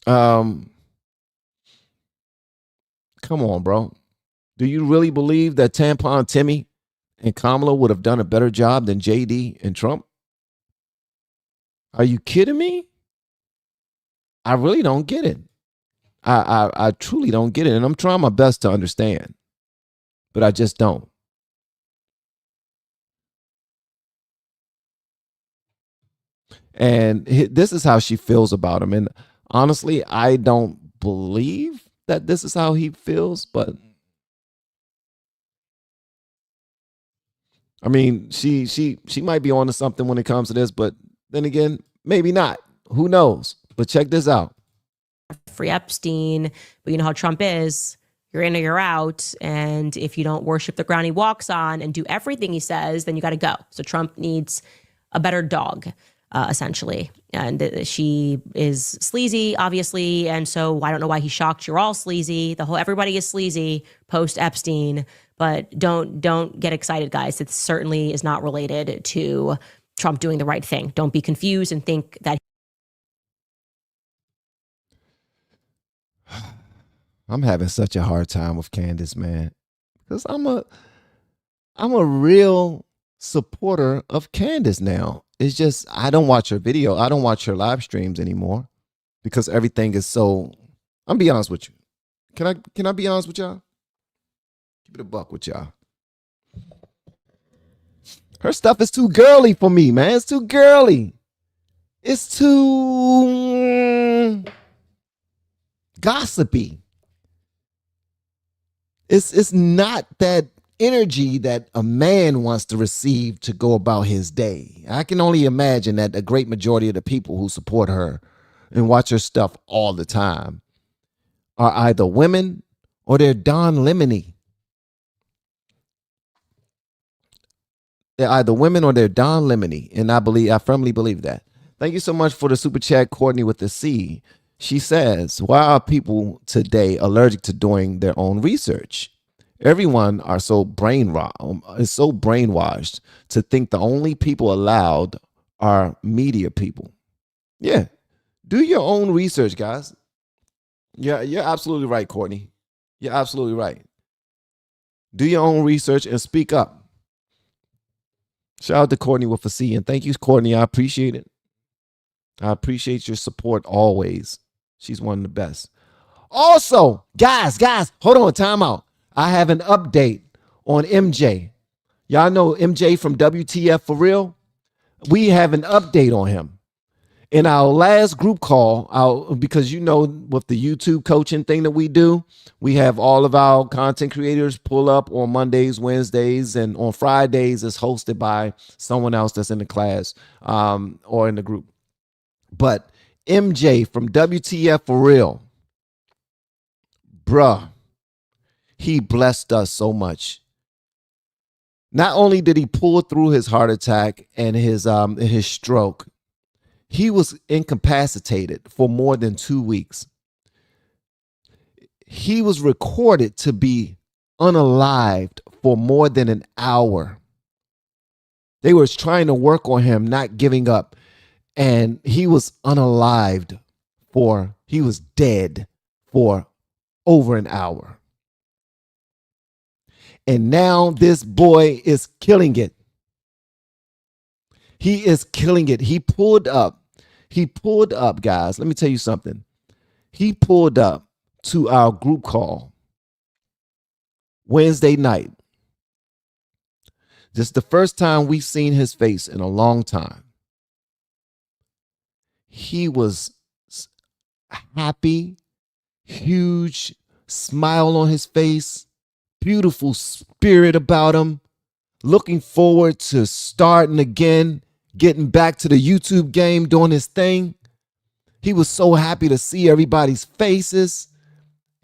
Come on, bro. Do you really believe that Tampon Timmy and Kamala would have done a better job than JD and Trump? Are you kidding me? I really don't get it. I truly don't get it. And I'm trying my best to understand, but I just don't. And this is how she feels about him. And honestly, I don't believe that this is how he feels, but I mean, she might be onto something when it comes to this, but then again, maybe not. Who knows? But check this out.
Free Epstein, but you know how Trump is. You're in or you're out. And if you don't worship the ground he walks on and do everything he says, then you got to go. So Trump needs a better dog, essentially. And she is sleazy, obviously. And so I don't know why he's shocked. You're all sleazy. Everybody is sleazy post Epstein. But don't get excited, guys. It certainly is not related to Trump doing the right thing. Don't be confused and think that.
I'm having such a hard time with Candace, man, because I'm a real supporter of Candace now. It's just I don't watch her video. I don't watch her live streams anymore because everything is so. I'm be honest with you. Can I be honest with y'all? Keep it a buck with y'all. Her stuff is too girly for me, man. It's too girly. It's too gossipy. It's not that energy that a man wants to receive to go about his day. I can only imagine that a great majority of the people who support her and watch her stuff all the time are either women or they're Don Lemony. They're either women or they're Don Lemony. And I firmly believe that. Thank you so much for the super chat, Courtney with the C. She says, why are people today allergic to doing their own research? Everyone is so brainwashed to think the only people allowed are media people. Yeah. Do your own research, guys. Yeah, you're absolutely right, Courtney. You're absolutely right. Do your own research and speak up. Shout out to Courtney with a C. And thank you, Courtney. I appreciate it. I appreciate your support always. She's one of the best. Also, guys, hold on, time out. I have an update on MJ. Y'all know MJ from WTF For Real? We have an update on him. In our last group call, because you know with the YouTube coaching thing that we do, we have all of our content creators pull up on Mondays, Wednesdays, and on Fridays it's hosted by someone else that's in the class or in the group. But MJ from WTF For Real, bruh, he blessed us so much. Not only did he pull through his heart attack and his stroke, he was incapacitated for more than 2 weeks. He was recorded to be unalived for more than an hour. They were trying to work on him, not giving up. And he was unalived he was dead for over an hour. And now this boy is killing it. He is killing it. He pulled up, guys. Let me tell you something. He pulled up to our group call Wednesday night. This is the first time we've seen his face in a long time. He was happy, huge smile on his face, beautiful spirit about him, looking forward to starting again, getting back to the YouTube game, doing his thing. He was so happy to see everybody's faces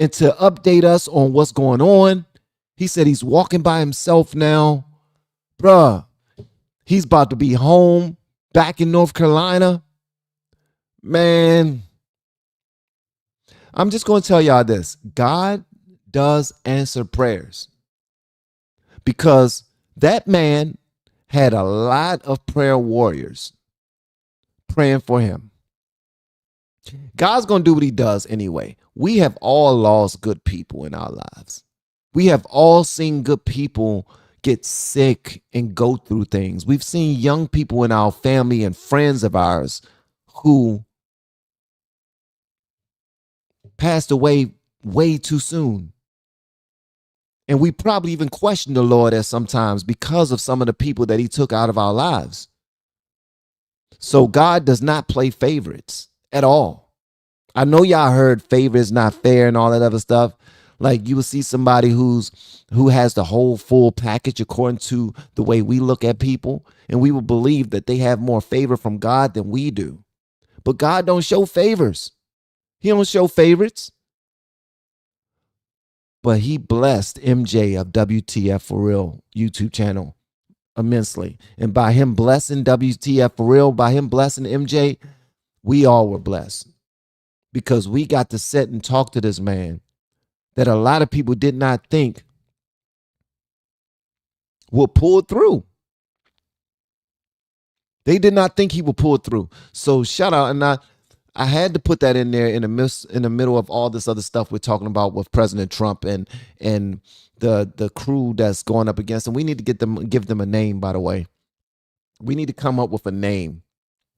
and to update us on what's going on. He said he's walking by himself now. Bruh, he's about to be home, back in North Carolina. Man, I'm just going to tell y'all this. God does answer prayers, because that man had a lot of prayer warriors praying for him. God's going to do what he does anyway. We have all lost good people in our lives. We have all seen good people get sick and go through things. We've seen young people in our family and friends of ours who passed away way too soon. And we probably even question the Lord at sometimes because of some of the people that he took out of our lives. So God does not play favorites at all. I know y'all heard favor is not fair and all that other stuff. Like, you will see somebody who has the whole full package according to the way we look at people, and we will believe that they have more favor from God than we do. But God don't show favors. He don't show favorites. But he blessed MJ of WTF For Real YouTube channel immensely. And by him blessing WTF For Real, by him blessing MJ, we all were blessed. Because we got to sit and talk to this man that a lot of people did not think will pull through. They did not think he would pull through. So shout out. And I had to put that in there in the middle of all this other stuff we're talking about with President Trump and the crew that's going up against him. We need to give them a name, by the way. We need to come up with a name.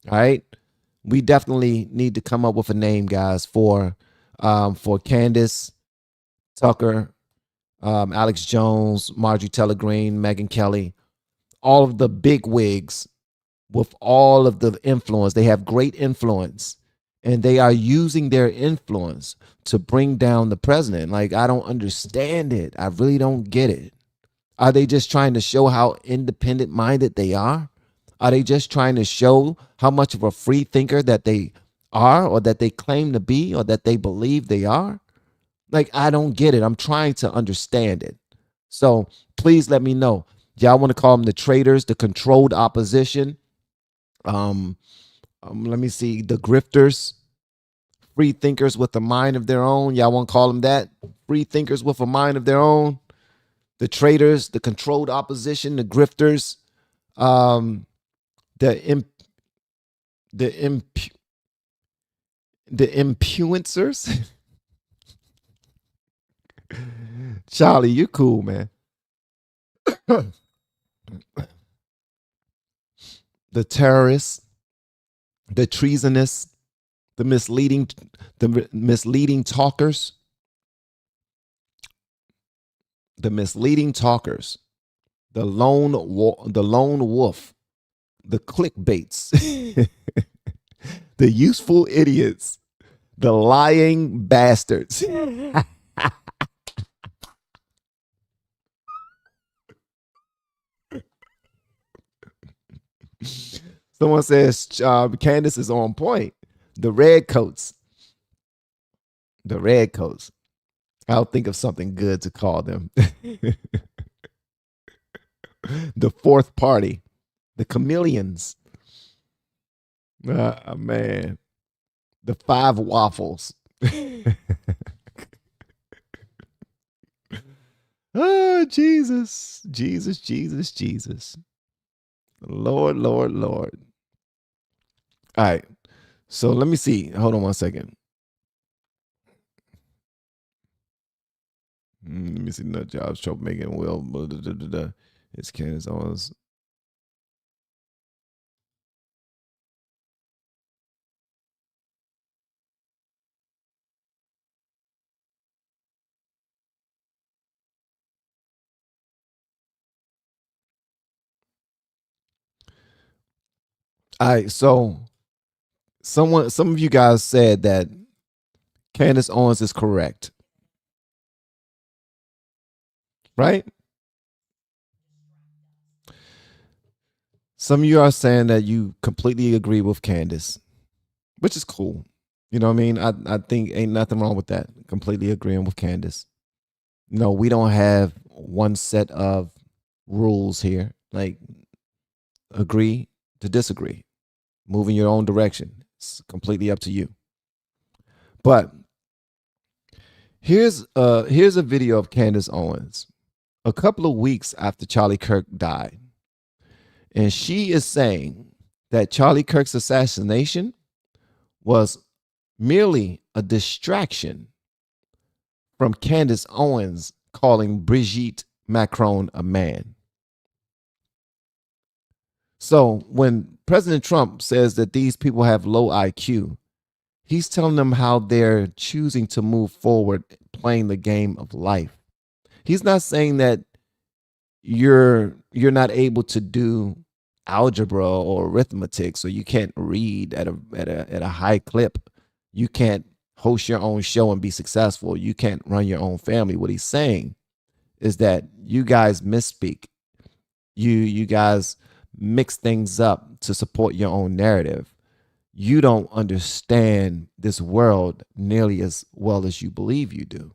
All right. We definitely need to come up with a name, guys, for Candace, Tucker, Alex Jones, Marjorie Taylor Greene, Megyn Kelly, all of the big wigs with all of the influence. They have great influence, and they are using their influence to bring down the president. Like, I don't understand it. I really don't get it. Are they just trying to show how independent minded they are? Are they just trying to show how much of a free thinker that they are, or that they claim to be, or that they believe they are? Like, I don't get it. I'm trying to understand it. So please let me know. Y'all want to call them the traitors, the controlled opposition? Let me see. The grifters, free thinkers with a mind of their own. Y'all want to call them that? Free thinkers with a mind of their own. The traitors, the controlled opposition, the grifters, the impuencers. Charlie, you're cool, man. The terrorists, the treasonous, the misleading talkers, the lone wolf, the clickbaits, the useful idiots, the lying bastards. Someone says Candace is on point. The red coats. I'll think of something good to call them. The fourth party. The chameleons. Man. The five waffles. Oh, Jesus. Lord. All right. So let me see. Hold on one second. Let me see. Nut jobs, Trump making will. It's Candace Owens. All right, so some of you guys said that Candace Owens is correct, right? Some of you are saying that you completely agree with Candace, which is cool. You know what I mean? I think ain't nothing wrong with that. Completely agreeing with Candace. No, we don't have one set of rules here. Like, agree to disagree. Move in your own direction. It's completely up to you. But here's a video of Candace Owens a couple of weeks after Charlie Kirk died. And she is saying that Charlie Kirk's assassination was merely a distraction from Candace Owens calling Brigitte Macron a man. So when President Trump says that these people have low IQ, he's telling them how they're choosing to move forward playing the game of life. He's not saying that you're not able to do algebra or arithmetic, so you can't read at a high clip. You can't host your own show and be successful. You can't run your own family. What he's saying is that you guys misspeak. You guys mix things up to support your own narrative. You don't understand this world nearly as well as you believe you do.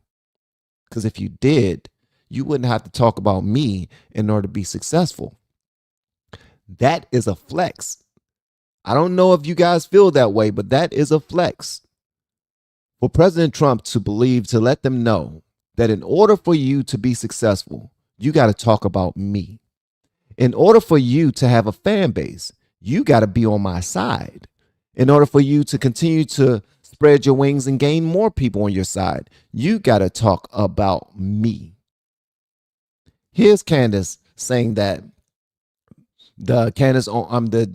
Because if you did, you wouldn't have to talk about me in order to be successful. That is a flex. I don't know if you guys feel that way, but that is a flex. For President Trump to believe, to let them know that in order for you to be successful, you got to talk about me. In order for you to have a fan base, you got to be on my side. In order for you to continue to spread your wings and gain more people on your side, you got to talk about me. Here's Candace saying that the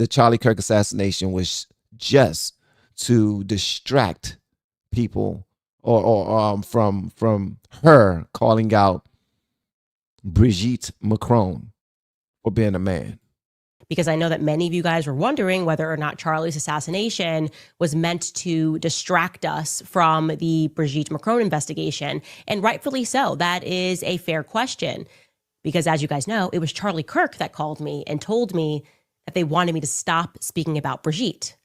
Charlie Kirk assassination was just to distract people or from her calling out Brigitte Macron for being a man.
Because I know that many of you guys were wondering whether or not Charlie's assassination was meant to distract us from the Brigitte Macron investigation. And rightfully so. That is a fair question. Because as you guys know, it was Charlie Kirk that called me and told me that they wanted me to stop speaking about Brigitte.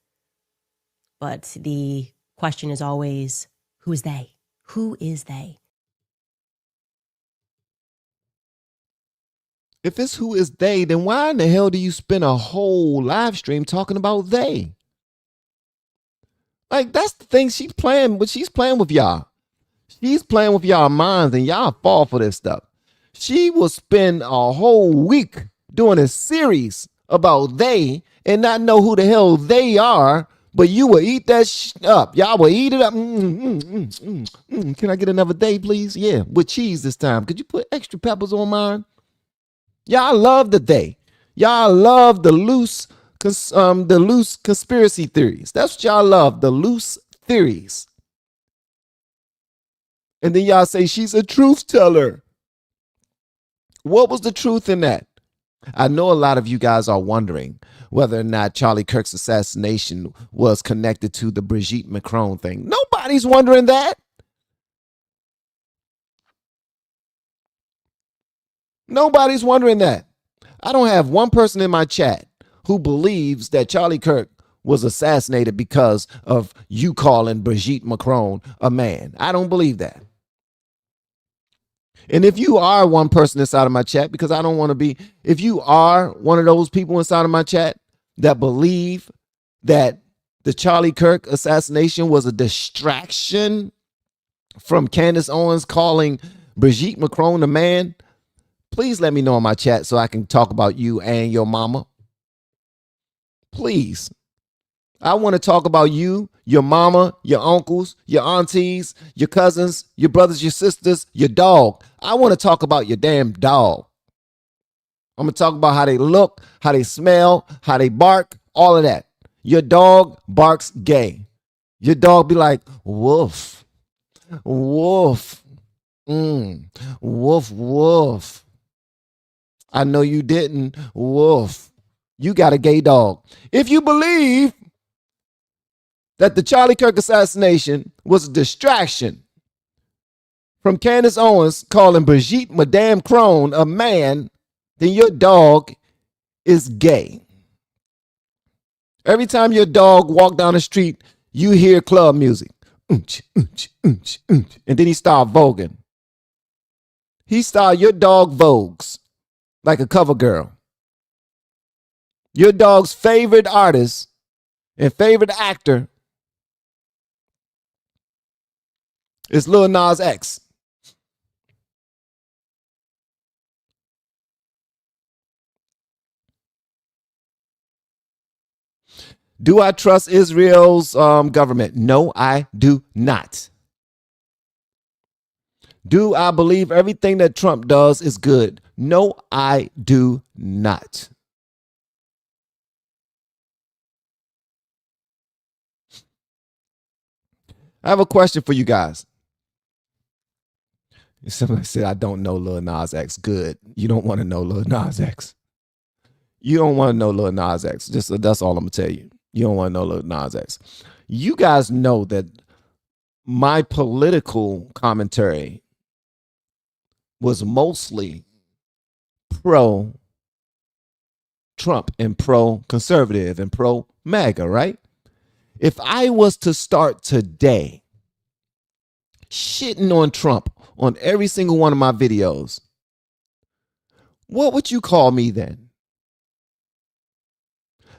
But the question is always, who is they? Who is they?
If it's who is they, then why in the hell do you spend a whole live stream talking about they? Like, that's the thing she's playing with y'all. She's playing with y'all minds and y'all fall for this stuff. She will spend a whole week doing a series about they and not know who the hell they are, but you will eat that up. Y'all will eat it up. Can I get another day, please? Yeah, with cheese this time. Could you put extra peppers on mine? Y'all love the they. Y'all love the loose conspiracy theories. That's what y'all love, the loose theories. And then y'all say she's a truth teller. What was the truth in that? I know a lot of you guys are wondering whether or not Charlie Kirk's assassination was connected to the Brigitte Macron thing. Nobody's wondering that. Nobody's wondering that. I don't have one person in my chat who believes that Charlie Kirk was assassinated because of you calling Brigitte Macron a man. I don't believe that. And if you are one person inside of my chat, because I don't want to be, if you are one of those people inside of my chat that believe that the Charlie Kirk assassination was a distraction from Candace Owens calling Brigitte Macron a man, please let me know in my chat so I can talk about you and your mama. Please. I want to talk about you, your mama, your uncles, your aunties, your cousins, your brothers, your sisters, your dog. I want to talk about your damn dog. I'm going to talk about how they look, how they smell, how they bark, all of that. Your dog barks gay. Your dog be like, woof, woof, woof, woof. I know you didn't. Woof. you got a gay dog. If you believe that the Charlie Kirk assassination was a distraction from Candace Owens calling Brigitte Madame Crone a man, then your dog is gay. Every time your dog walk down the street, you hear club music. And then he start voguing. Your dog vogues like a cover girl. Your dog's favorite artist and favorite actor is Lil Nas X. Do I trust Israel's government? No, I do not. Do I believe everything that Trump does is good? No, I do not. I have a question for you guys. Somebody said, I don't know Lil Nas X. Good. You don't want to know Lil Nas X. You don't want to know Lil Nas X. That's all I'm going to tell you. You don't want to know Lil Nas X. You guys know that my political commentary was mostly pro-Trump and pro-conservative and pro-MAGA, right? If I was to start today shitting on Trump on every single one of my videos, what would you call me then?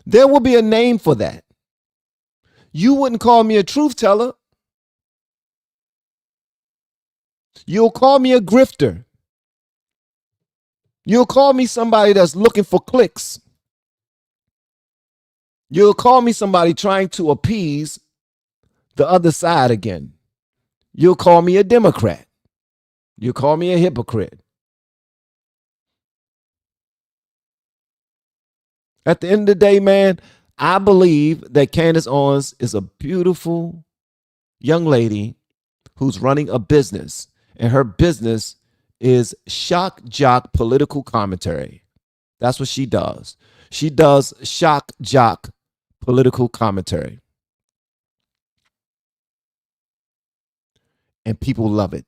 There will be a name for that. You wouldn't call me a truth teller. You'll call me a grifter. You'll call me somebody that's looking for clicks. You'll call me somebody trying to appease the other side again. You'll call me a Democrat. You'll call me a hypocrite. At the end of the day, man, I believe that Candace Owens is a beautiful young lady who's running a business, and her business is shock jock political commentary. That's what she does. She does shock jock political commentary. And people love it.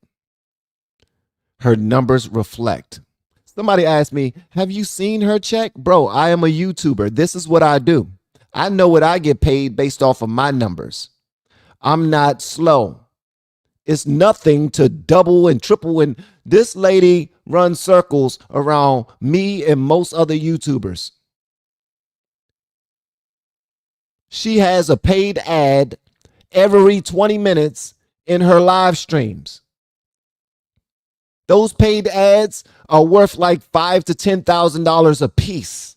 Her numbers reflect. Somebody asked me, have you seen her check? Bro, I am a YouTuber. This is what I do. I know what I get paid based off of my numbers. I'm not slow. It's nothing to double and triple. And this lady runs circles around me and most other YouTubers. She has a paid ad every 20 minutes in her live streams. Those paid ads are worth like $5,000 to $10,000 a piece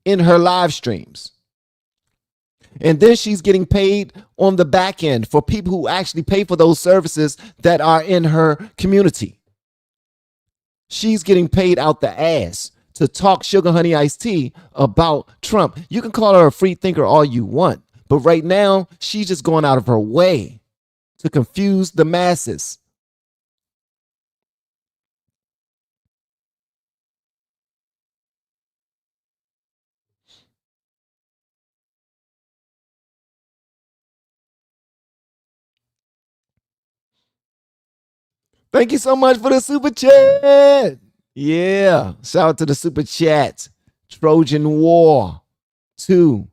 in her live streams. And then she's getting paid on the back end for people who actually pay for those services that are in her community. She's getting paid out the ass to talk sugar honey iced tea about Trump. You can call her a free thinker all you want, but right now she's just going out of her way to confuse the masses. Thank you so much for the super chat. Yeah. Shout out to the super chat. Trojan War 2.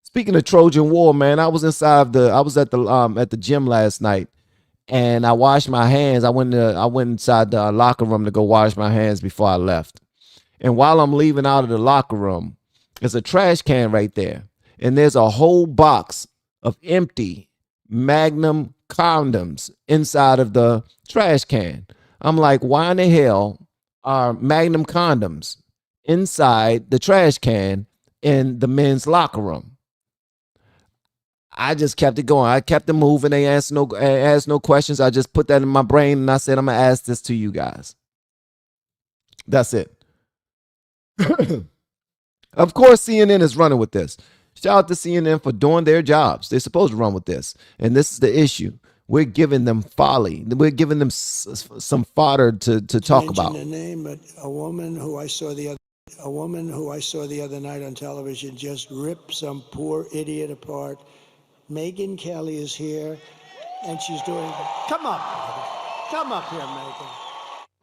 Speaking of Trojan War, man, I was at the gym last night and I washed my hands. I went inside the locker room to go wash my hands before I left. And while I'm leaving out of the locker room, there's a trash can right there. And there's a whole box of empty Magnum condoms inside of the trash can. I'm like, why in the hell are Magnum condoms inside the trash can in the men's locker room? I just kept it going. I kept it moving. They asked no questions. I just put that in my brain and I said, I'm going to ask this to you guys. That's it. Of course, CNN is running with this. Shout out to CNN for doing their jobs. They're supposed to run with this. And this is the issue. We're giving them folly. We're giving them some fodder to talk about.
The name, but a woman who I saw the other
A woman who I saw the other night on television just ripped some poor idiot apart. Megyn Kelly is here, and she's doing. Come up, brother. Come up here, Megyn.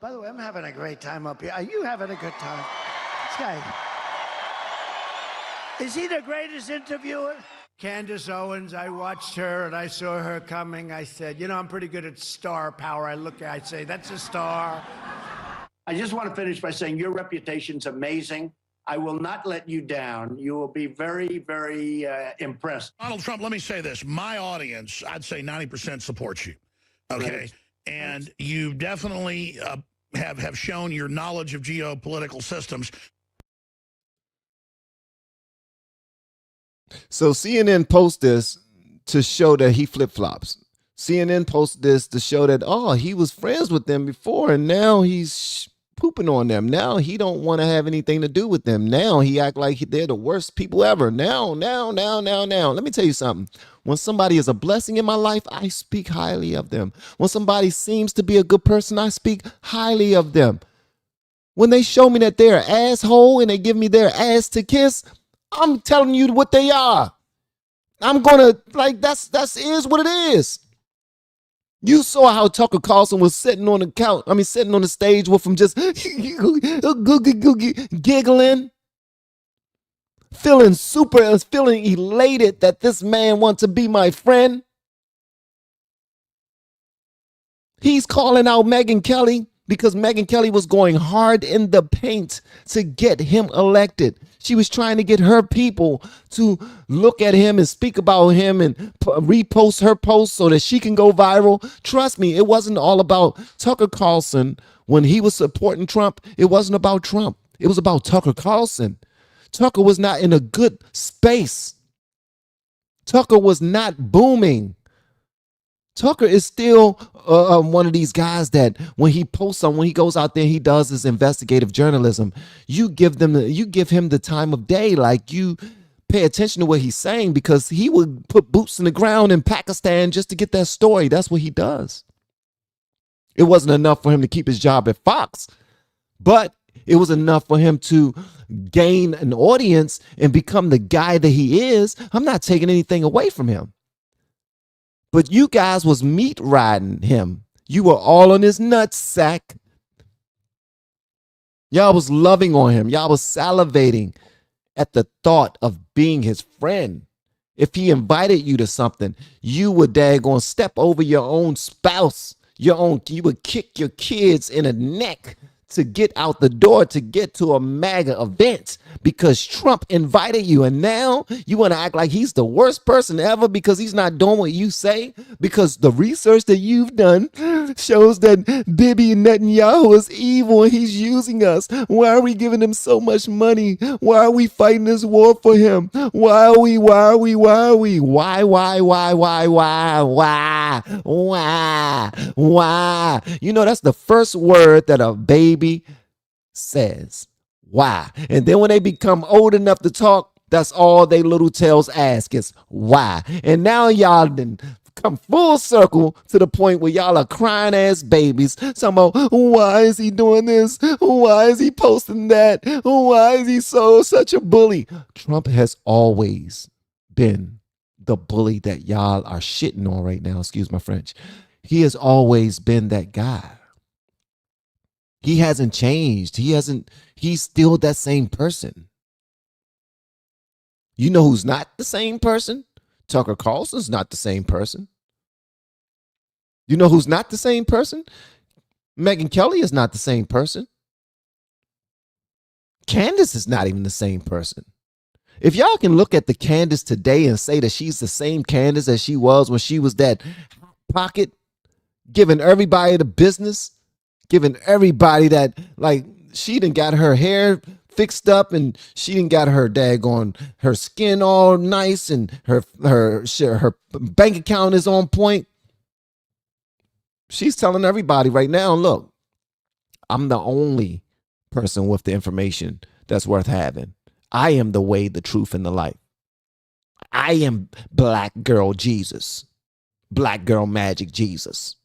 By the way, I'm having a great time up here. Are you having a good time? This guy. Is he the greatest interviewer? Candace Owens, I watched her and I saw her coming. I said, you know, I'm pretty good at star power. I say, that's a star. I just want to finish by saying your reputation's amazing. I will not let you down. You will be very, very impressed.
Donald Trump, let me say this. My audience, I'd say 90% supports you. Okay.
Right.
And you definitely have shown your knowledge of geopolitical systems.
So CNN posts this to show that he flip-flops. CNN posts this to show that, oh, he was friends with them before and now he's pooping on them. Now he don't want to have anything to do with them. Now he act like they're the worst people ever. Now. Let me tell you something. When somebody is a blessing in my life, I speak highly of them. When somebody seems to be a good person, I speak highly of them. When they show me that they're an asshole and they give me their ass to kiss, I'm telling you what they are. I'm gonna, like, that's is what it is. You saw how Tucker Carlson was sitting on the couch. Sitting on the stage with him just giggling, feeling elated that this man wants to be my friend. He's calling out Megyn Kelly because Megyn Kelly was going hard in the paint to get him elected. She was trying to get her people to look at him and speak about him and repost her posts so that she can go viral. Trust me, it wasn't all about Tucker Carlson when he was supporting Trump. It wasn't about Trump. It was about Tucker Carlson. Tucker was not in a good space. Tucker was not booming. Tucker is still one of these guys that when he posts something, when he goes out there, he does his investigative journalism. You give him the time of day, like you pay attention to what he's saying because he would put boots in the ground in Pakistan just to get that story. That's what he does. It wasn't enough for him to keep his job at Fox, but it was enough for him to gain an audience and become the guy that he is. I'm not taking anything away from him. But you guys was meat riding him. You were all on his nutsack. Y'all was loving on him. Y'all was salivating at the thought of being his friend. If he invited you to something, you would daggone step over your own spouse. You would kick your kids in the neck to get out the door to get to a MAGA event because Trump invited you. And now you want to act like he's the worst person ever because he's not doing what you say, because the research that you've done shows that Bibi Netanyahu is evil and he's using us. Why are we giving him so much money? Why are we fighting this war for him? Why? You know, that's the first word that a baby says. Why? And then when they become old enough to talk, that's all they little tails ask is why. And now y'all done come full circle to the point where y'all are crying ass babies. Talking about, why is he doing this? Why is he posting that? Why is he such a bully? Trump has always been the bully that y'all are shitting on right now. Excuse my French. He has always been that guy. He hasn't changed. He's still that same person. You know who's not the same person? Tucker Carlson's not the same person. You know who's not the same person? Megyn Kelly is not the same person. Candace is not even the same person. If y'all can look at the Candace today and say that she's the same Candace as she was when she was that pocket, giving everybody the business, giving everybody that, like, she done got her hair fixed up and she done got her daggone, her skin all nice and her bank account is on point. She's telling everybody right now, look, I'm the only person with the information that's worth having. I am the way, the truth, and the light. I am Black Girl Jesus. Black Girl Magic Jesus.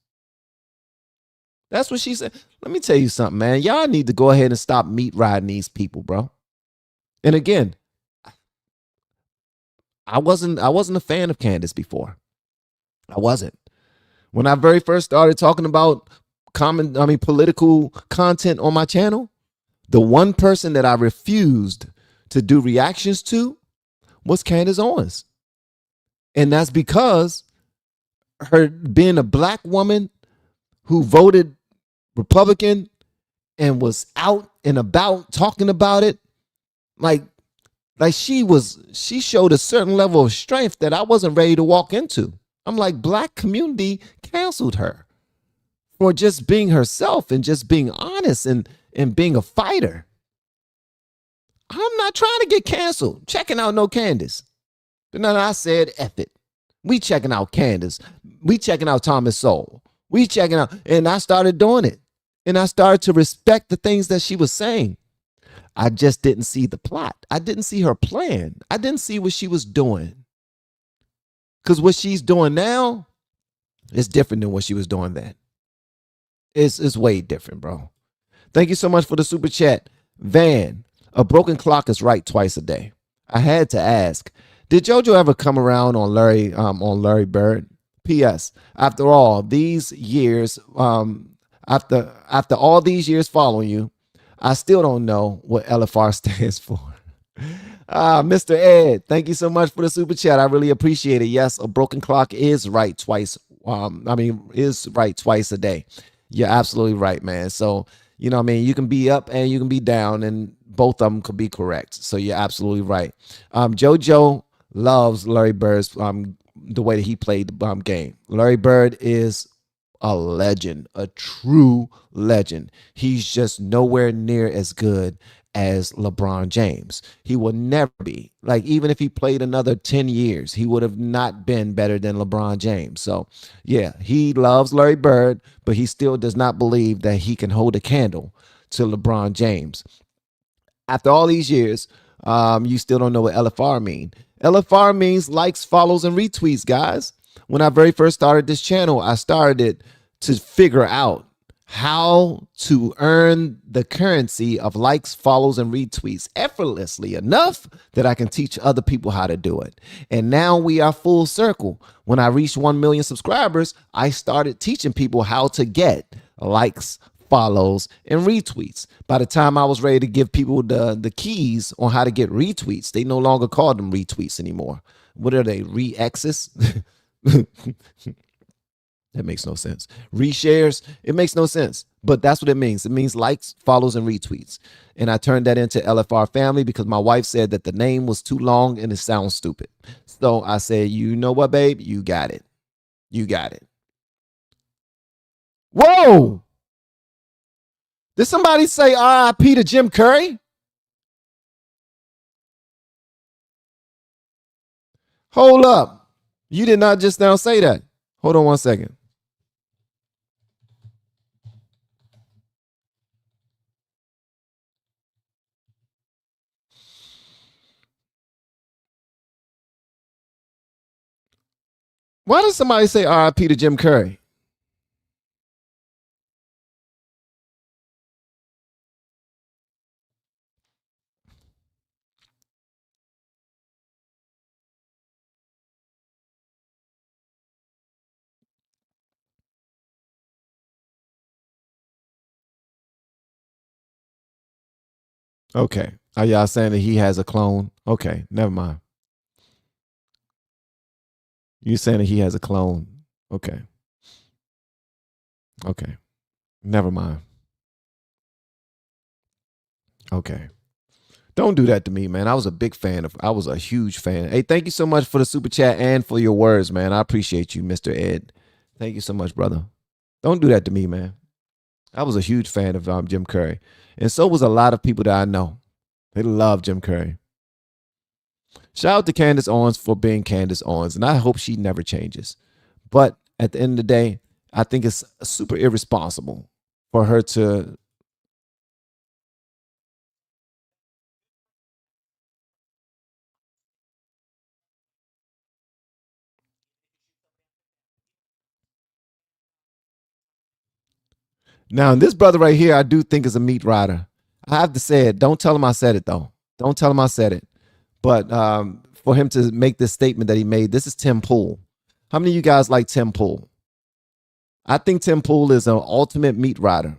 That's what she said. Let me tell you something, man. Y'all need to go ahead and stop meat riding these people, bro. And again, I wasn't a fan of Candace before. I wasn't. When I very first started talking about political content on my channel, the one person that I refused to do reactions to was Candace Owens. And that's because her being a black woman who voted Republican and was out and about talking about it, like she showed a certain level of strength that I wasn't ready to walk into. I'm like, black community canceled her for just being herself and just being honest and being a fighter. I'm not trying to get canceled. Checking out no Candace. But then I said, F it. We checking out Candace. We checking out Thomas Sowell. We checking out. And I started doing it. And I started to respect the things that she was saying. I just didn't see the plot. I didn't see her plan. I didn't see what she was doing. Because what she's doing now is different than what she was doing then. It's way different, bro. Thank you so much for the super chat. Van, a broken clock is right twice a day. I had to ask, did JoJo ever come around on Larry Bird? P.S. After all these years, after all these years following you, I still don't know what LFR stands for. Mr. Ed, thank you so much for the super chat. I really appreciate it. Yes, a broken clock is right twice. Is right twice a day. You're absolutely right, man. So, you can be up and you can be down, and both of them could be correct. So you're absolutely right. JoJo loves Larry Bird's the way that he played the game. Larry Bird is a legend, a true legend. He's just nowhere near as good as LeBron James. He will never be. Like, even if he played another 10 years, he would have not been better than LeBron James. So, yeah, he loves Larry Bird, but he still does not believe that he can hold a candle to LeBron James. After all these years, you still don't know what LFR mean. LFR means likes, follows, and retweets, guys. When I very first started this channel, I started it to figure out how to earn the currency of likes, follows, and retweets effortlessly enough that I can teach other people how to do it. And now we are full circle. When I reached 1 million subscribers, I started teaching people how to get likes, follows, and retweets. By the time I was ready to give people the keys on how to get retweets, they no longer call them retweets anymore. What are they? Re-X's? That makes no sense. Reshares, it makes no sense. But that's what it means. It means likes, follows, and retweets. And I turned that into LFR Family because my wife said that the name was too long and it sounds stupid. So I said, you know what, babe? You got it. You got it. Whoa! Did somebody say RIP to Jim Curry? Hold up. You did not just now say that. Hold on one second. Why does somebody say RIP to Jim Curry? Okay. Are y'all saying that he has a clone? Okay, never mind. You saying that he has a clone? Okay. Okay. Never mind. Okay. Don't do that to me, man. I was a huge fan. Hey, thank you so much for the super chat and for your words, man. I appreciate you, Mr. Ed. Thank you so much, brother. Don't do that to me, man. I was a huge fan of Jim Curry. And so was a lot of people that I know. They love Jim Curry. Shout out to Candace Owens for being Candace Owens, and I hope she never changes. But at the end of the day, I think it's super irresponsible for her to. Now, this brother right here, I do think is a meat rider. I have to say it. Don't tell him I said it, though. Don't tell him I said it. But for him to make this statement that he made, this is Tim Pool. How many of you guys like Tim Pool? I think Tim Pool is an ultimate meat rider.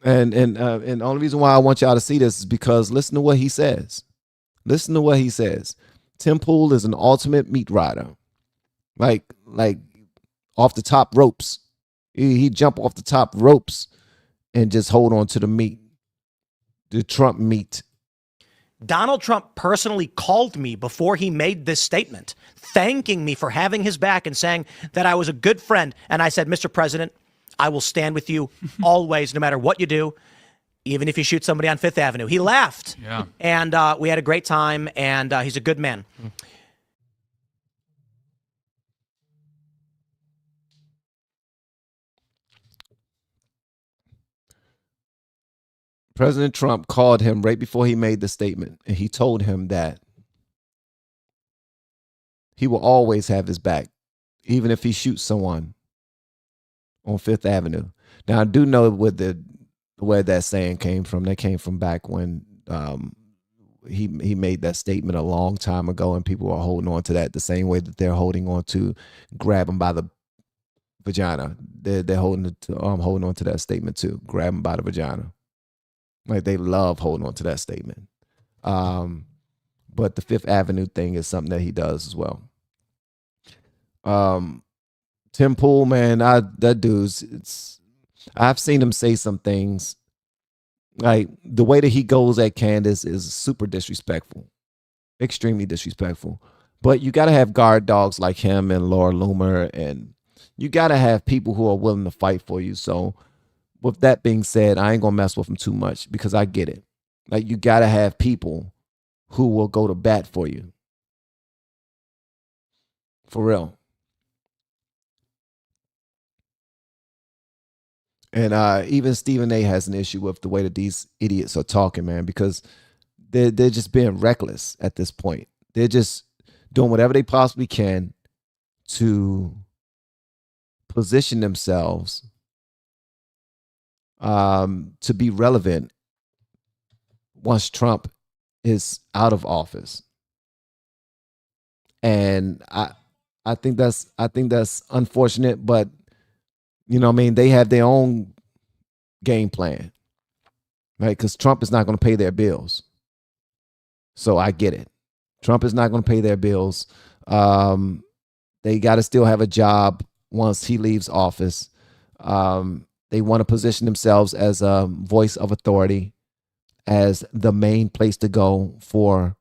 And the only reason why I want y'all to see this is because listen to what he says. Listen to what he says. Tim Pool is an ultimate meat rider. Like off the top ropes. He jump off the top ropes and just hold on to the meat. The Trump meat.
Donald Trump personally called me before he made this statement, thanking me for having his back and saying that I was a good friend. And I said, Mr. President, I will stand with you always, no matter what you do, even if you shoot somebody on Fifth Avenue. He laughed.
Yeah.
And we had a great time, and he's a good man.
President Trump called him right before he made the statement, and he told him that he will always have his back, even if he shoots someone on Fifth Avenue. Now, I do know where that saying came from. That came from back when he made that statement a long time ago, and people are holding on to that the same way that they're holding on to grab him by the vagina. They're holding on to that statement too. Grab him by the vagina. Like they love holding on to that statement. But the Fifth Avenue thing is something that he does as well. Tim Pool, man, that dude's I've seen him say some things. Like the way that he goes at Candace is super disrespectful. Extremely disrespectful. But you gotta have guard dogs like him and Laura Loomer, and you gotta have people who are willing to fight for you. So with that being said, I ain't gonna mess with him too much because I get it. Like you gotta have people who will go to bat for you. For real. And even Stephen A has an issue with the way that these idiots are talking, man, because they're just being reckless at this point. They're just doing whatever they possibly can to position themselves to be relevant once Trump is out of office. And I think that's unfortunate, but you know what I mean, they have their own game plan. Right? Because Trump is not going to pay their bills. So I get it. Trump is not going to pay their bills. They got to still have a job once he leaves office. They want to position themselves as a voice of authority, as the main place to go for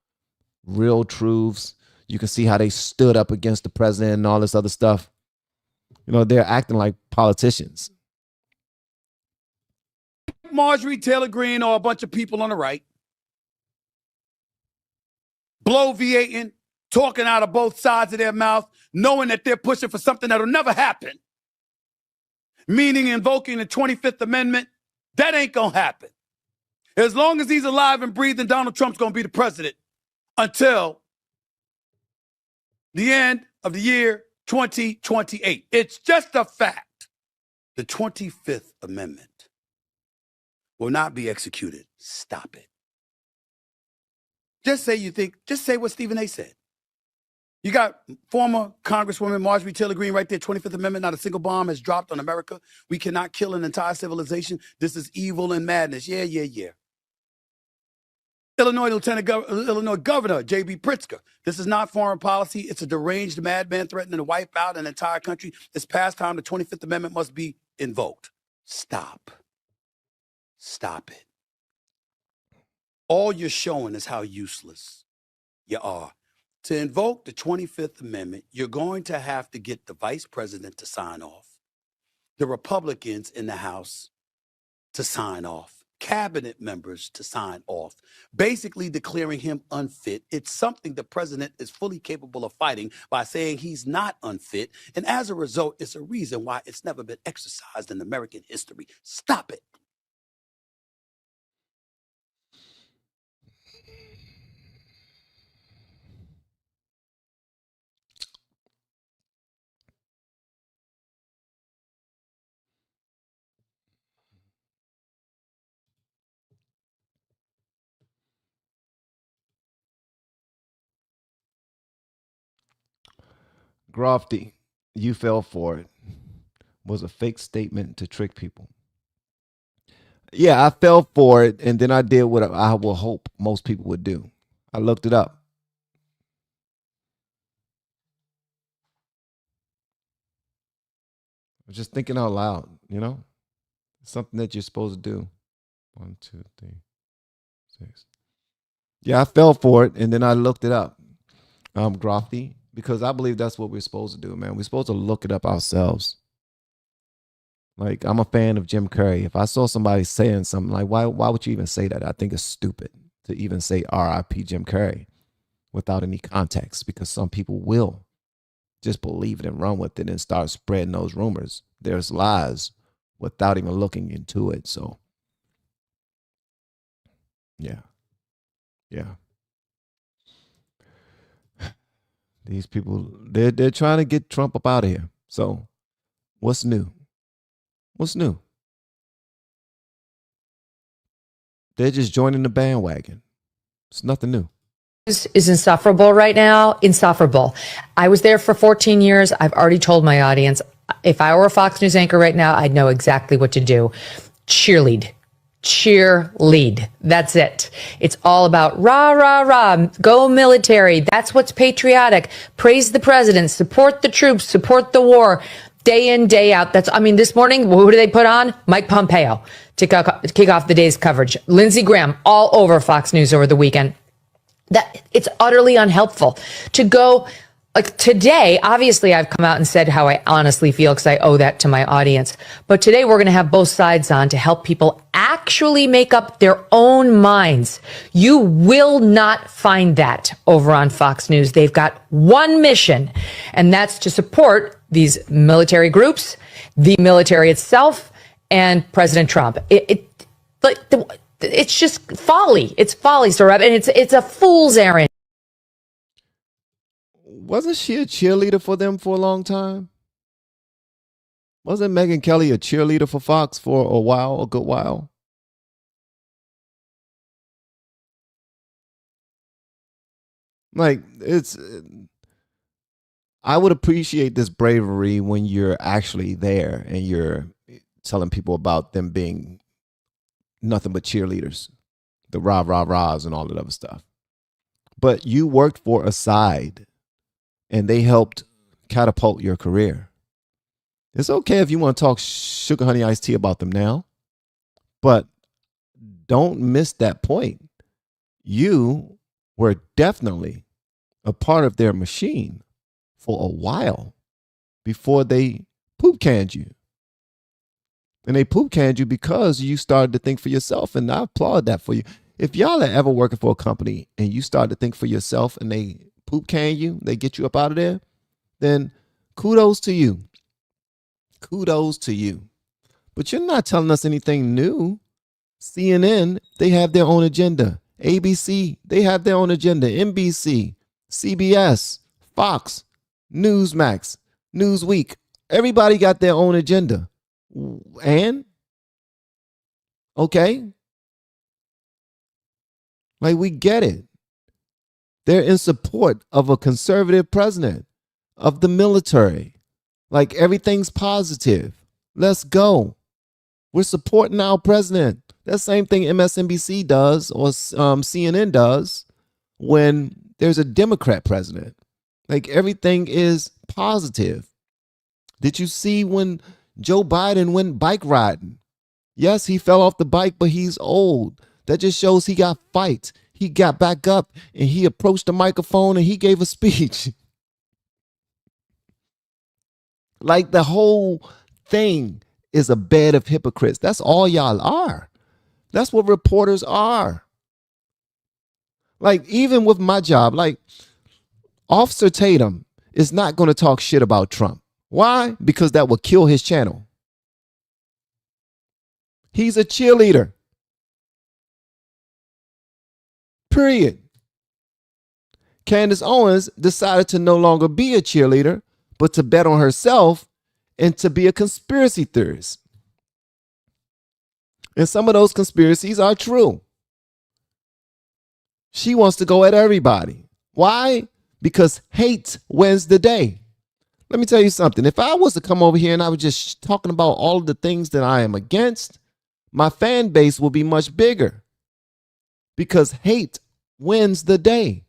real truths. You can see how they stood up against the president and all this other stuff. You know, they're acting like politicians.
Marjorie Taylor Greene or a bunch of people on the right bloviating, talking out of both sides of their mouth, knowing that they're pushing for something that'll never happen, meaning invoking the 25th Amendment. That ain't gonna happen. As long as he's alive and breathing, Donald Trump's gonna be the president until the end of the year 2028. It's just a fact. The 25th Amendment will not be executed. Stop it. Just say what Stephen A said. You got former Congresswoman Marjorie Taylor Greene right there, 25th Amendment, not a single bomb has dropped on America. We cannot kill an entire civilization. This is evil and madness. Yeah. Illinois Governor J.B. Pritzker. This is not foreign policy. It's a deranged madman threatening to wipe out an entire country. It's past time. The 25th Amendment must be invoked. Stop it. All you're showing is how useless you are. To invoke the 25th Amendment, you're going to have to get the vice president to sign off, the Republicans in the House to sign off, cabinet members to sign off, basically declaring him unfit. It's something the president is fully capable of fighting by saying he's not unfit. And as a result, it's a reason why it's never been exercised in American history. Stop it.
Grafty, you fell for it. Was a fake statement to trick people. Yeah, I fell for it, and then I did what I will hope most people would do. I looked it up. I was just thinking out loud, you know? Something that you're supposed to do. 1, 2, 3, 6. Yeah, I fell for it, and then I looked it up. Grafty, because I believe that's what we're supposed to do, man. We're supposed to look it up ourselves. Like, I'm a fan of Jim Carrey. If I saw somebody saying something like, why would you even say that? I think it's stupid to even say R.I.P. Jim Carrey without any context, because some people will just believe it and run with it and start spreading those rumors. There's lies without even looking into it. So, yeah. These people, they're trying to get Trump up out of here. So, what's new? What's new? They're just joining the bandwagon. It's nothing new.
Is insufferable right now. Insufferable. I was there for 14 years. I've already told my audience, if I were a Fox News anchor right now, I'd know exactly what to do. Cheerlead. That's it. It's all about rah, rah, rah, go military. That's what's patriotic. Praise the president, support the troops, support the war, day in, day out. This morning, who do they put on? Mike Pompeo to kick off the day's coverage. Lindsey Graham all over Fox News over the weekend. That it's utterly unhelpful to go like today. Obviously, I've come out and said how I honestly feel because I owe that to my audience. But today we're going to have both sides on to help people actually make up their own minds. You will not find that over on Fox News. They've got one mission, and that's to support these military groups, the military itself, and President Trump. It's just folly. It's folly, Sarab, and it's a fool's errand.
Wasn't she a cheerleader for them for a long time? Wasn't Megyn Kelly a cheerleader for Fox for a good while? Like, I would appreciate this bravery when you're actually there and you're telling people about them being nothing but cheerleaders, the rah, rah, rahs and all that other stuff. But you worked for a side and they helped catapult your career. It's okay if you want to talk sugar, honey, iced tea about them now, but don't miss that point. You were definitely a part of their machine for a while before they poop canned you. And they poop canned you because you started to think for yourself, and I applaud that for you. If y'all are ever working for a company and you start to think for yourself and they poop can you, they get you up out of there, then kudos to you. Kudos to you. But you're not telling us anything new. CNN, they have their own agenda. ABC, they have their own agenda. NBC, CBS, Fox, Newsmax, Newsweek, everybody got their own agenda. And okay, like, we get it. They're in support of a conservative president, of the military. Like, everything's positive. Let's go. We're supporting our president. That same thing MSNBC does or CNN does when there's a Democrat president. Like, everything is positive. Did you see when Joe Biden went bike riding? Yes, he fell off the bike, but he's old. That just shows he got fight. He got back up and he approached the microphone and he gave a speech. Like, the whole thing is a bed of hypocrites. That's all y'all are. That's what reporters are. Like, even with my job, like, Officer Tatum is not going to talk shit about Trump. Why? Because that will kill his channel. He's a cheerleader. Period. Candace Owens decided to no longer be a cheerleader, but to bet on herself and to be a conspiracy theorist. And some of those conspiracies are true. She wants to go at everybody. Why? Because hate wins the day. Let me tell you something. If I was to come over here and I was just talking about all of the things that I am against, my fan base will be much bigger because hate wins the day.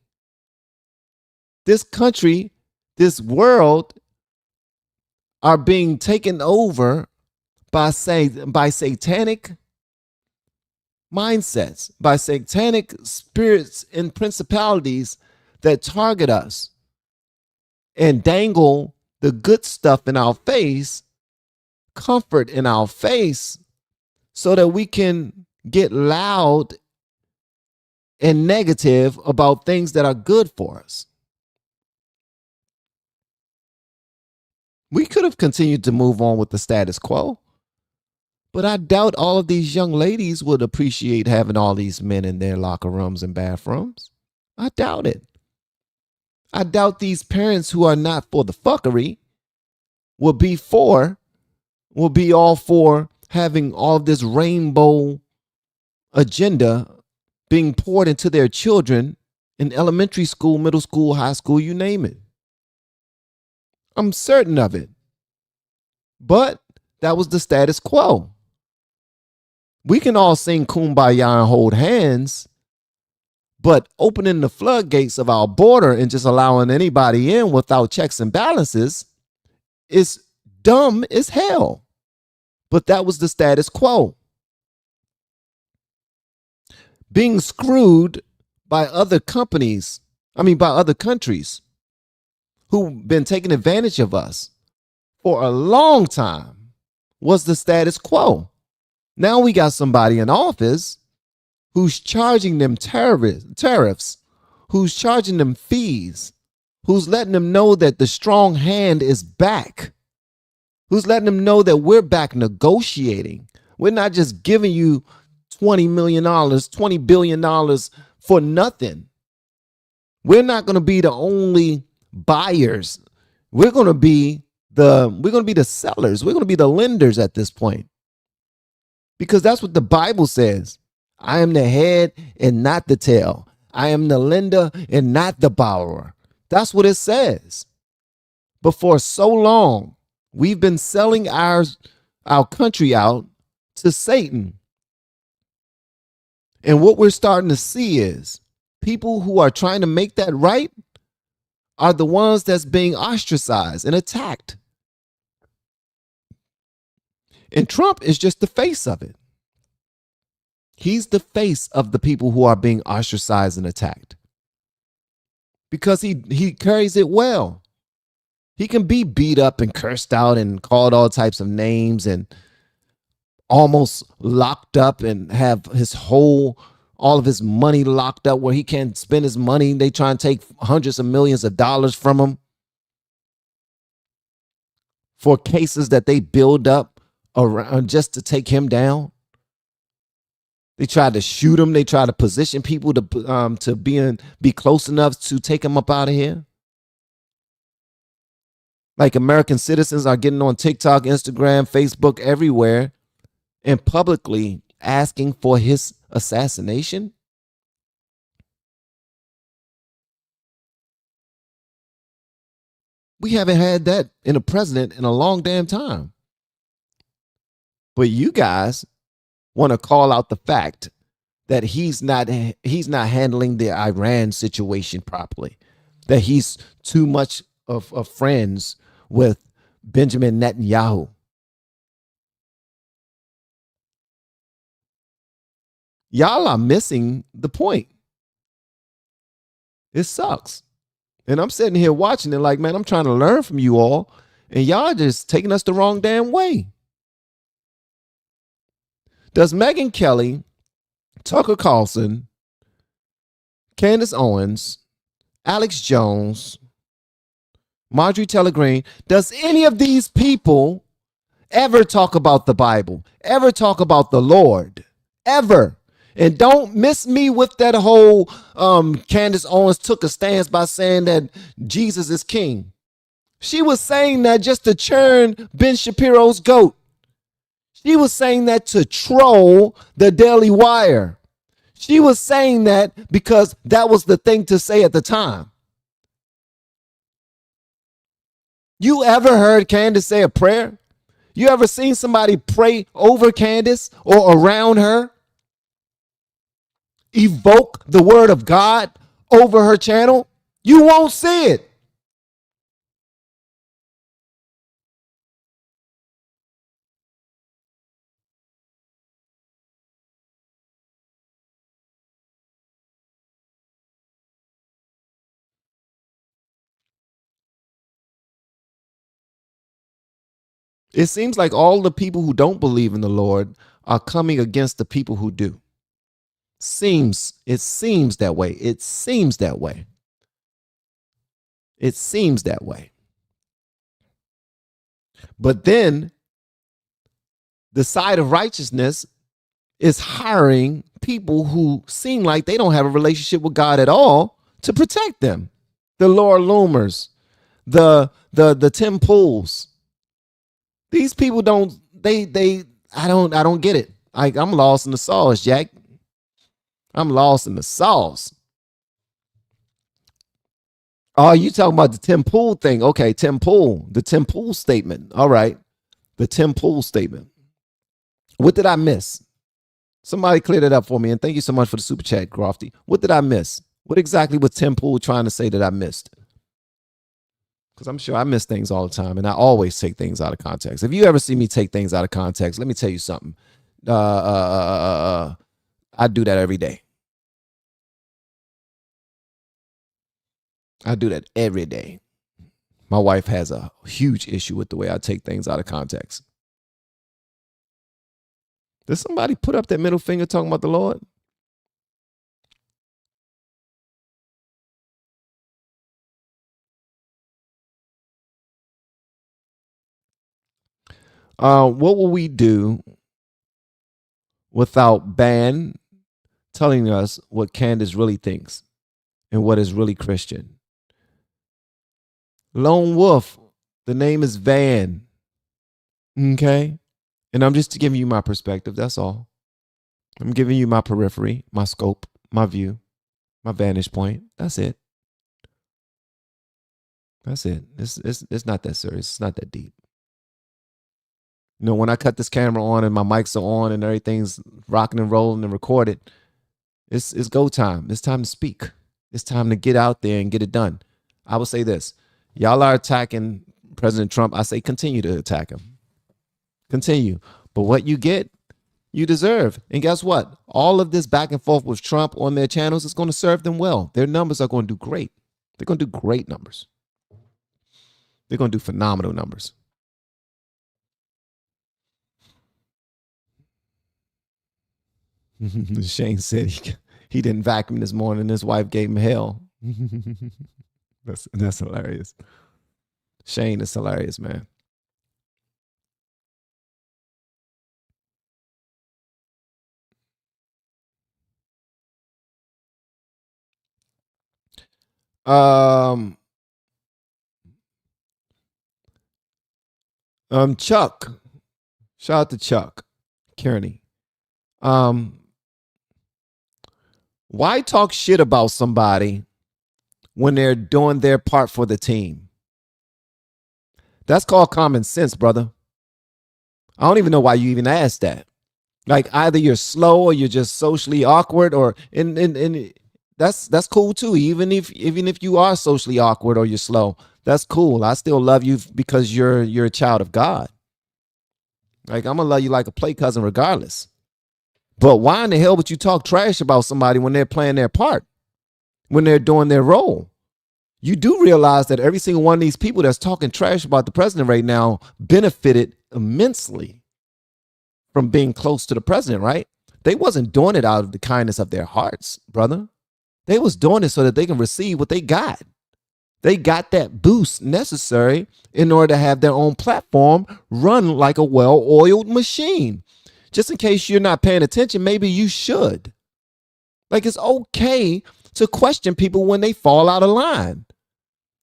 This country, this world are being taken over by satanic mindsets, by satanic spirits and principalities that target us and dangle the good stuff in our face, comfort in our face, so that we can get loud and negative about things that are good for us. We could have continued to move on with the status quo, but I doubt all of these young ladies would appreciate having all these men in their locker rooms and bathrooms. I doubt it. I doubt these parents who are not for the fuckery will be all for having all of this rainbow agenda being poured into their children in elementary school, middle school, high school, you name it. I'm certain of it. But that was the status quo. We can all sing Kumbaya and hold hands, but opening the floodgates of our border and just allowing anybody in without checks and balances is dumb as hell. But that was the status quo. Being screwed by other countries who've been taking advantage of us for a long time was the status quo. Now we got somebody in office who's charging them tariffs, who's charging them fees, who's letting them know that the strong hand is back, who's letting them know that we're back negotiating. We're not just giving you $20 million, $20 billion for nothing. We're not going to be the only buyers. We're going to be the sellers. We're going to be the lenders at this point. Because that's what the Bible says. I am the head and not the tail. I am the lender and not the borrower. That's what it says. But for so long, we've been selling our country out to Satan. And what we're starting to see is people who are trying to make that right are the ones that's being ostracized and attacked. And Trump is just the face of it. He's the face of the people who are being ostracized and attacked. Because he carries it well. He can be beat up and cursed out and called all types of names and almost locked up and have all of his money locked up where he can't spend his money. They try and take hundreds of millions of dollars from him for cases that they build up around just to take him down. They try to shoot him. They try to position people to be close enough to take him up out of here. Like American citizens are getting on TikTok, Instagram, Facebook, everywhere, and publicly asking for his assassination. We haven't had that in a president in a long damn time. But you guys want to call out the fact that he's not handling the Iran situation properly, that he's too much of friends with Benjamin Netanyahu. Y'all are missing the point. It sucks. And I'm sitting here watching it like, man, I'm trying to learn from you all, and y'all just taking us the wrong damn way. Does Megyn Kelly, Tucker Carlson, Candace Owens, Alex Jones, Marjorie Taylor Greene, does any of these people ever talk about the Bible, ever talk about the Lord, ever? And don't miss me with that whole Candace Owens took a stance by saying that Jesus is king. She was saying that just to churn Ben Shapiro's goat. She was saying that to troll the Daily Wire. She was saying that because that was the thing to say at the time. You ever heard Candace say a prayer? You ever seen somebody pray over Candace or around her? Evoke the word of God over her channel? You won't see it. It seems like all the people who don't believe in the Lord are coming against the people who do. It seems that way. It seems that way. It seems that way. But then the side of righteousness is hiring people who seem like they don't have a relationship with God at all to protect them. The Laura Loomers, the Tim Pools. These people don't I don't get it. I'm lost in the sauce, Jack. I'm lost in the sauce. Oh, you talking about the Tim Pool thing? Okay, Tim Pool, the Tim Pool statement. All right, the Tim Pool statement. What did I miss? Somebody cleared it up for me, and thank you so much for the super chat, Crofty. What did I miss? What exactly was Tim Pool trying to say that I missed? Because I'm sure I miss things all the time, and I always take things out of context. If you ever see me take things out of context, let me tell you something. I do that every day. I do that every day. My wife has a huge issue with the way I take things out of context. Did somebody put up that middle finger talking about the Lord? What will we do without Ban telling us what Candace really thinks and what is really Christian? Lone Wolf, the name is Van. Okay? And I'm just giving you my perspective. That's all. I'm giving you my periphery, my scope, my view, my vantage point. That's it. That's it. It's not that serious. It's not that deep. You know, when I cut this camera on and my mics are on and everything's rocking and rolling and recorded, it's go time. It's time to speak. It's time to get out there and get it done. I will say this. Y'all are attacking President Trump. I say continue to attack him. Continue. But what you get, you deserve. And guess what? All of this back and forth with Trump on their channels is going to serve them well. Their numbers are going to do great. They're going to do great numbers. They're going to do phenomenal numbers. Shane said he didn't vacuum this morning. His wife gave him hell. That's hilarious. Shane is hilarious, man. Chuck. Shout out to Chuck Kearney. Why talk shit about somebody when they're doing their part for the team? That's called common sense, brother. I don't even know why you even asked that. Like either you're slow or you're just socially awkward, or and that's cool too. Even if you are socially awkward or you're slow, that's cool. I still love you because you're a child of God. Like I'm gonna love you like a play cousin regardless. But why in the hell would you talk trash about somebody when they're playing their part, when they're doing their role? You do realize that every single one of these people that's talking trash about the president right now benefited immensely from being close to the president, right? They wasn't doing it out of the kindness of their hearts, brother. They was doing it so that they can receive what they got. They got that boost necessary in order to have their own platform run like a well-oiled machine. Just in case you're not paying attention, maybe you should. Like it's okay to question people when they fall out of line.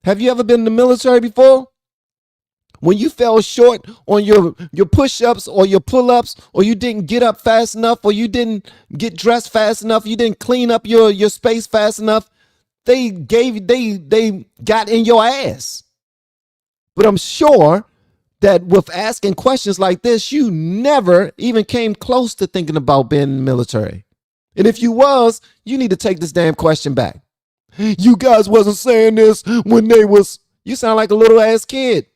Have you ever been in the military before? When you fell short on your push-ups or your pull-ups, or you didn't get up fast enough, or you didn't get dressed fast enough, you didn't clean up your space fast enough, they got in your ass. But I'm sure that with asking questions like this, you never even came close to thinking about being in the military. And if you was, you need to take this damn question back. You guys wasn't saying this when they was. You sound like a little ass kid.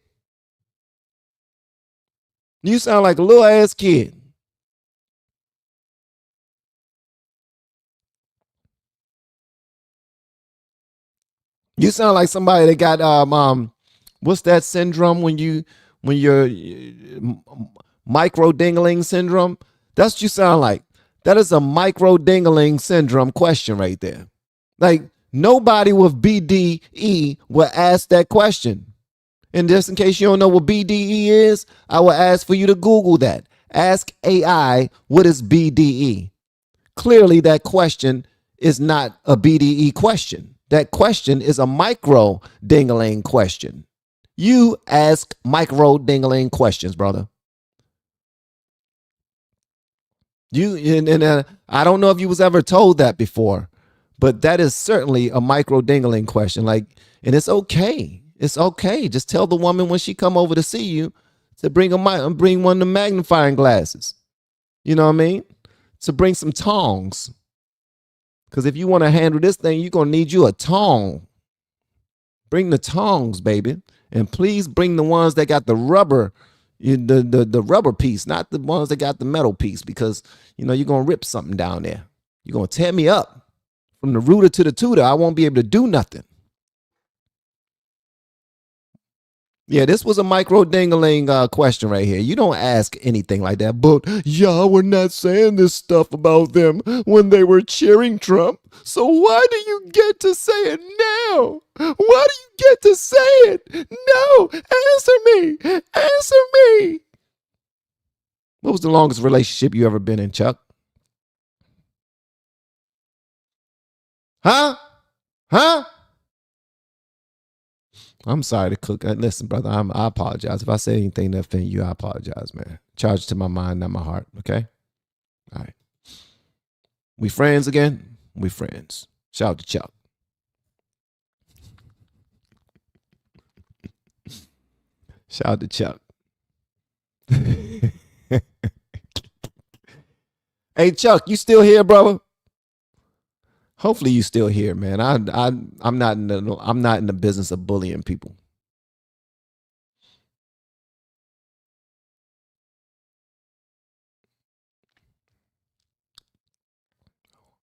You sound like a little ass kid. You sound like somebody that got what's that syndrome when you're micro dingling syndrome? That's what you sound like. That is a micro dingling syndrome question right there. Like nobody with BDE will ask that question. And just in case you don't know what BDE is, I will ask for you to Google that. Ask AI, what is BDE? Clearly that question is not a BDE question. That question is a micro dingling question. You ask micro dingling questions, brother. I don't know if you was ever told that before, but that is certainly a micro dingling question. Like, and it's okay. It's okay. Just tell the woman when she come over to see you to bring one of the magnifying glasses. You know what I mean? To bring some tongs. Because if you want to handle this thing, you're going to need you a tong. Bring the tongs, baby. And please bring the ones that got the rubber, the rubber piece, not the ones that got the metal piece, because, you're going to rip something down there. You're going to tear me up. From the rooter to the tutor, I won't be able to do nothing. Yeah, this was a micro dingling question right here. You don't ask anything like that. But y'all were not saying this stuff about them when they were cheering Trump. So why do you get to say it now? Why do you get to say it? No, answer me. Answer me. What was the longest relationship you ever been in, Chuck? Huh? I'm sorry to cook. Listen, brother, I apologize. If I say anything to offend you, I apologize, man. Charge it to my mind, not my heart, okay? All right. We friends again? We friends. Shout out to Chuck. Shout out to Chuck. Hey, Chuck, you still here, brother? Hopefully you still here, man. I'm not in the business of bullying people.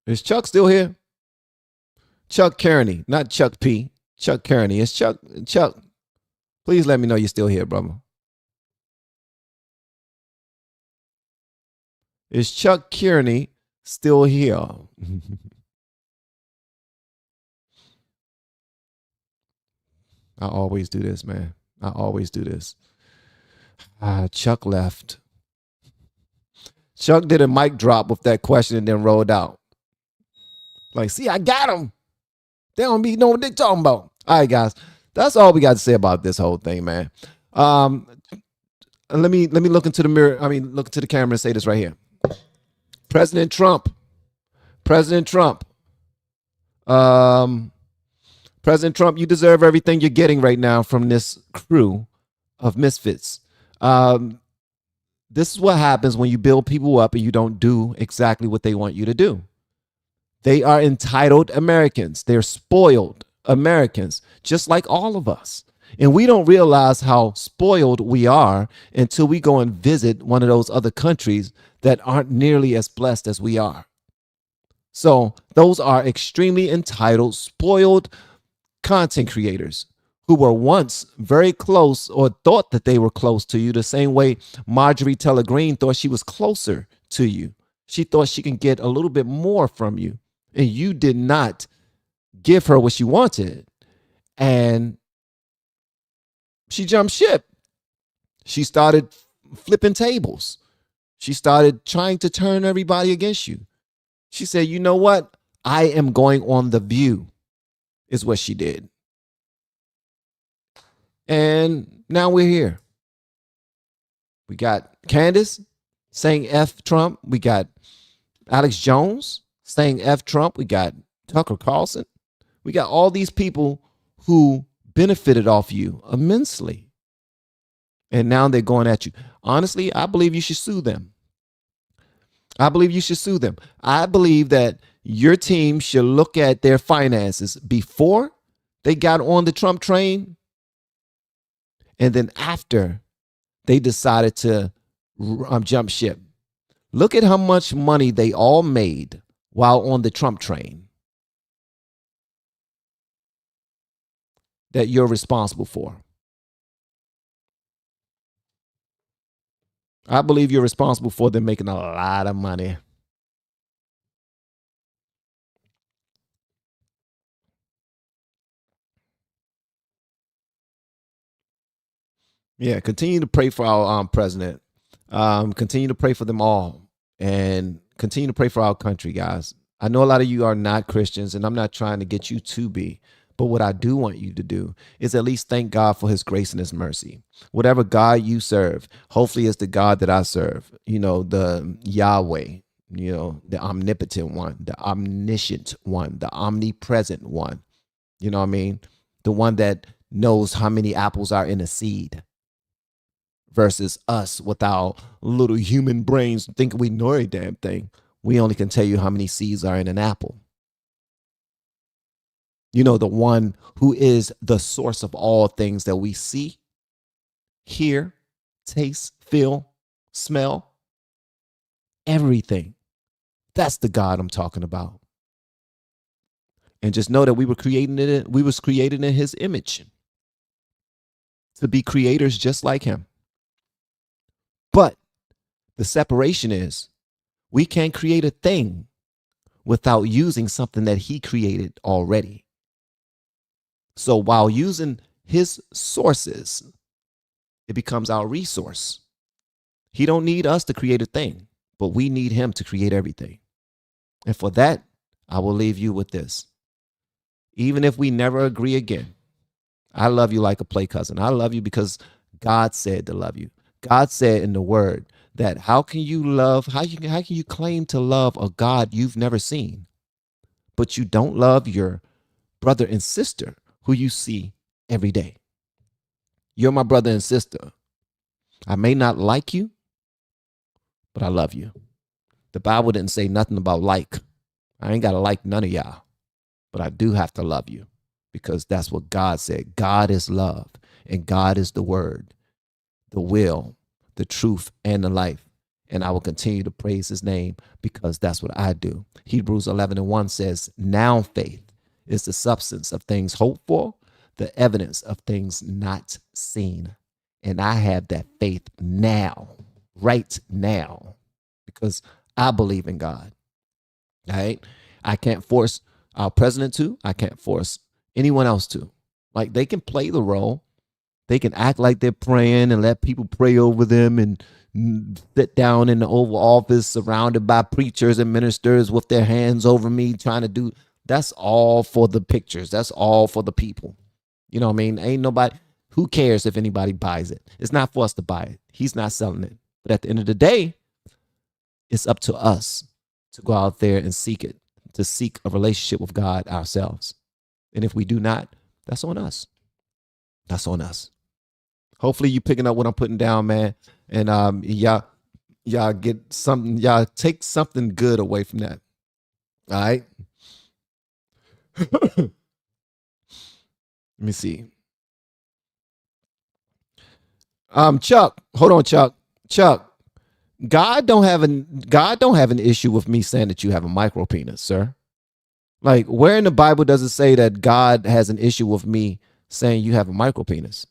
Is Chuck still here? Chuck Kearney, not Chuck P. Chuck Kearney. It's Chuck. Chuck, please let me know you're still here, brother. Is Chuck Kearney still here? I always do this, man. I always do this. Chuck left. Chuck did a mic drop with that question and then rolled out. Like, see, I got him. They don't be know what they're talking about. All right, guys. That's all we got to say about this whole thing, man. Let me look into the mirror. Look into the camera and say this right here. President Trump. President Trump, you deserve everything you're getting right now from this crew of misfits. This is what happens when you build people up and you don't do exactly what they want you to do. They are entitled Americans. They're spoiled Americans, just like all of us. And we don't realize how spoiled we are until we go and visit one of those other countries that aren't nearly as blessed as we are. So those are extremely entitled, spoiled content creators who were once very close or thought that they were close to you, the same way Marjorie Taylor Greene thought she was closer to you. She thought she can get a little bit more from you, and you did not give her what she wanted. And she jumped ship. She started flipping tables. She started trying to turn everybody against you. She said, you know what? I am going on The View, is what she did. And now we're here. We got Candace saying F Trump. We got Alex Jones saying F Trump. We got Tucker Carlson. We got all these people who benefited off you immensely. And now they're going at you. Honestly, I believe you should sue them. I believe you should sue them. I believe that your team should look at their finances before they got on the Trump train and then after they decided to jump ship. Look at how much money they all made while on the Trump train that you're responsible for. I believe you're responsible for them making a lot of money. Yeah, continue to pray for our president. Continue to pray for them all, and continue to pray for our country, guys. I know a lot of you are not Christians, and I'm not trying to get you to be. But what I do want you to do is at least thank God for his grace and his mercy. Whatever God you serve, hopefully it's the God that I serve. You know, the Yahweh, you know, the omnipotent one, the omniscient one, the omnipresent one. You know what I mean? The one that knows how many apples are in a seed versus us with our little human brains thinking we know a damn thing. We only can tell you how many seeds are in an apple. You know, the one who is the source of all things that we see, hear, taste, feel, smell, everything. That's the God I'm talking about. And just know that we was created in his image to be creators just like him. But the separation is we can't create a thing without using something that he created already. So while using his sources, it becomes our resource. He don't need us to create a thing, but we need him to create everything. And for that, I will leave you with this. Even if we never agree again, I love you like a play cousin. I love you because God said to love you. God said in the word that how can you claim to love a God you've never seen, but you don't love your brother and sister who you see every day? You're my brother and sister. I may not like you, but I love you. The Bible didn't say nothing about like. I ain't got to like none of y'all, but I do have to love you because that's what God said. God is love, and God is the word, the will, the truth, and the life. And I will continue to praise his name because that's what I do. Hebrews 11:1 says, now faith is the substance of things hoped for, the evidence of things not seen. And I have that faith now, right now, because I believe in God. All right. I can't force our president to. I can't force anyone else to. Like, they can play the role. They can act like they're praying and let people pray over them and sit down in the Oval Office surrounded by preachers and ministers with their hands over me trying to do. That's all for the pictures. That's all for the people. You know what I mean? Ain't nobody. Who cares if anybody buys it? It's not for us to buy it. He's not selling it. But at the end of the day, it's up to us to go out there and seek it, to seek a relationship with God ourselves. And if we do not, that's on us. That's on us. Hopefully you picking up what I'm putting down, man. And y'all get something, y'all take something good away from that. All right. Let me see. Chuck, hold on, Chuck. God don't have an issue with me saying that you have a micro penis, sir. Like, where in the Bible does it say that God has an issue with me saying you have a micro penis?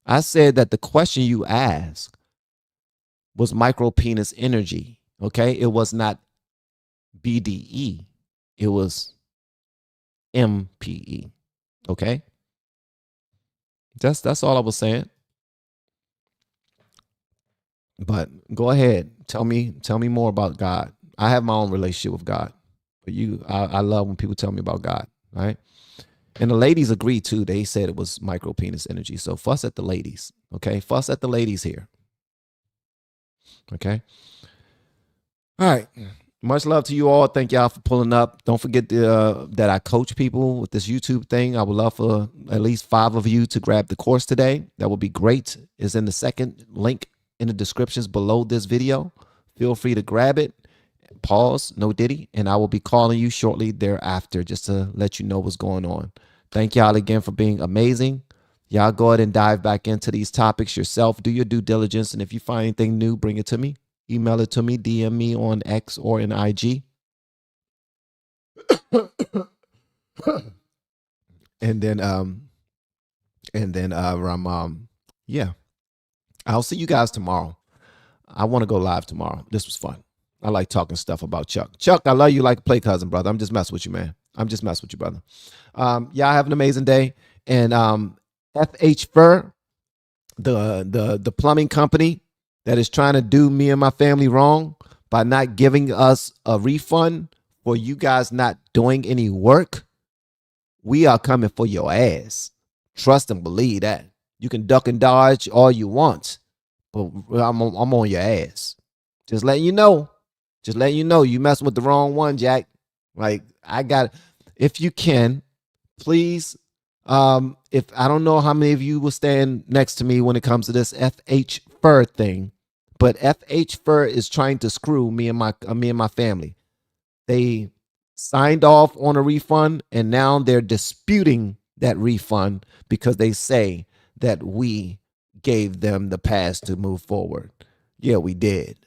I said that the question you asked was micro penis energy. Okay, it was not BDE. It was MPE. Okay, that's all I was saying. But go ahead, tell me more about God. I have my own relationship with God, but I love when people tell me about God. All right. And the ladies agree too. They said it was micro penis energy. So fuss at the ladies. Okay. Fuss at the ladies here. Okay. All right. Much love to you all. Thank y'all for pulling up. Don't forget that I coach people with this YouTube thing. I would love for at least 5 of you to grab the course today. That would be great. It's in the second link in the descriptions below this video. Feel free to grab it. Pause, no diddy, and I will be calling you shortly thereafter just to let you know what's going on. Thank y'all again for being amazing. Y'all go ahead and dive back into these topics yourself. Do your due diligence, and if you find anything new, bring it to me. Email it to me, DM me on X or in IG. and then yeah. I'll see you guys tomorrow. I want to go live tomorrow. This was fun. I like talking stuff about Chuck. Chuck, I love you like a play cousin, brother. I'm just messing with you, man. I'm just messing with you, brother. Y'all have an amazing day. And FH Fur, the plumbing company that is trying to do me and my family wrong by not giving us a refund for you guys not doing any work, we are coming for your ass. Trust and believe that. You can duck and dodge all you want, but I'm on your ass. Just letting you know. Just letting you know you messing with the wrong one, Jack. Like, if you can, please, if I don't know how many of you will stand next to me when it comes to this FH Fur thing, but FH Fur is trying to screw me and my family. They signed off on a refund, and now they're disputing that refund because they say that we gave them the pass to move forward. Yeah, we did,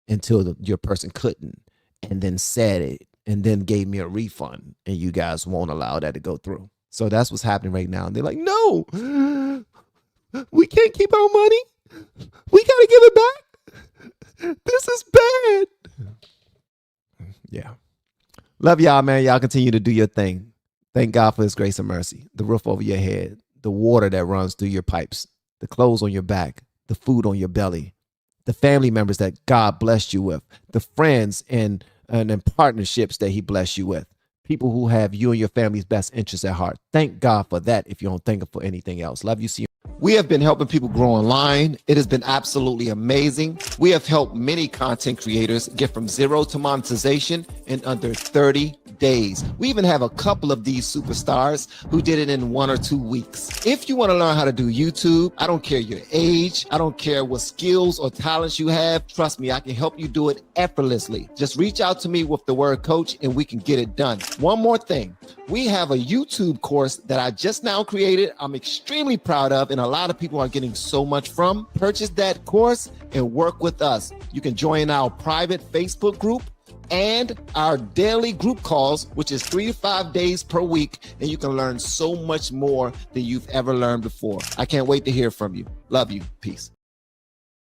until your person couldn't, and then said it, and then gave me a refund, and you guys won't allow that to go through. So that's what's happening right now. And they're like, no, we can't keep our money. We got to give it back. This is bad. Yeah. Love y'all, man. Y'all continue to do your thing. Thank God for his grace and mercy. The roof over your head, the water that runs through your pipes, the clothes on your back, the food on your belly, the family members that God blessed you with, the friends and partnerships that he blessed you with, people who have you and your family's best interests at heart. Thank God for that if you don't think of for anything else. Love you. See you. We have been helping people grow online. It has been absolutely amazing. We have helped many content creators get from 0 to monetization in under 30 days. We even have a couple of these superstars who did it in 1 or 2 weeks. If you want to learn how to do YouTube, I don't care your age, I don't care what skills or talents you have. Trust me, I can help you do it effortlessly. Just reach out to me with the word coach and we can get it done. One more thing. We have a YouTube course that I just now created. I'm extremely proud of, and a lot of people are getting so much from. Purchase that course and work with us. You can join our private Facebook group and our daily group calls, which is 3 to 5 days per week, and you can learn so much more than you've ever learned before. I can't wait to hear from you. Love you. Peace.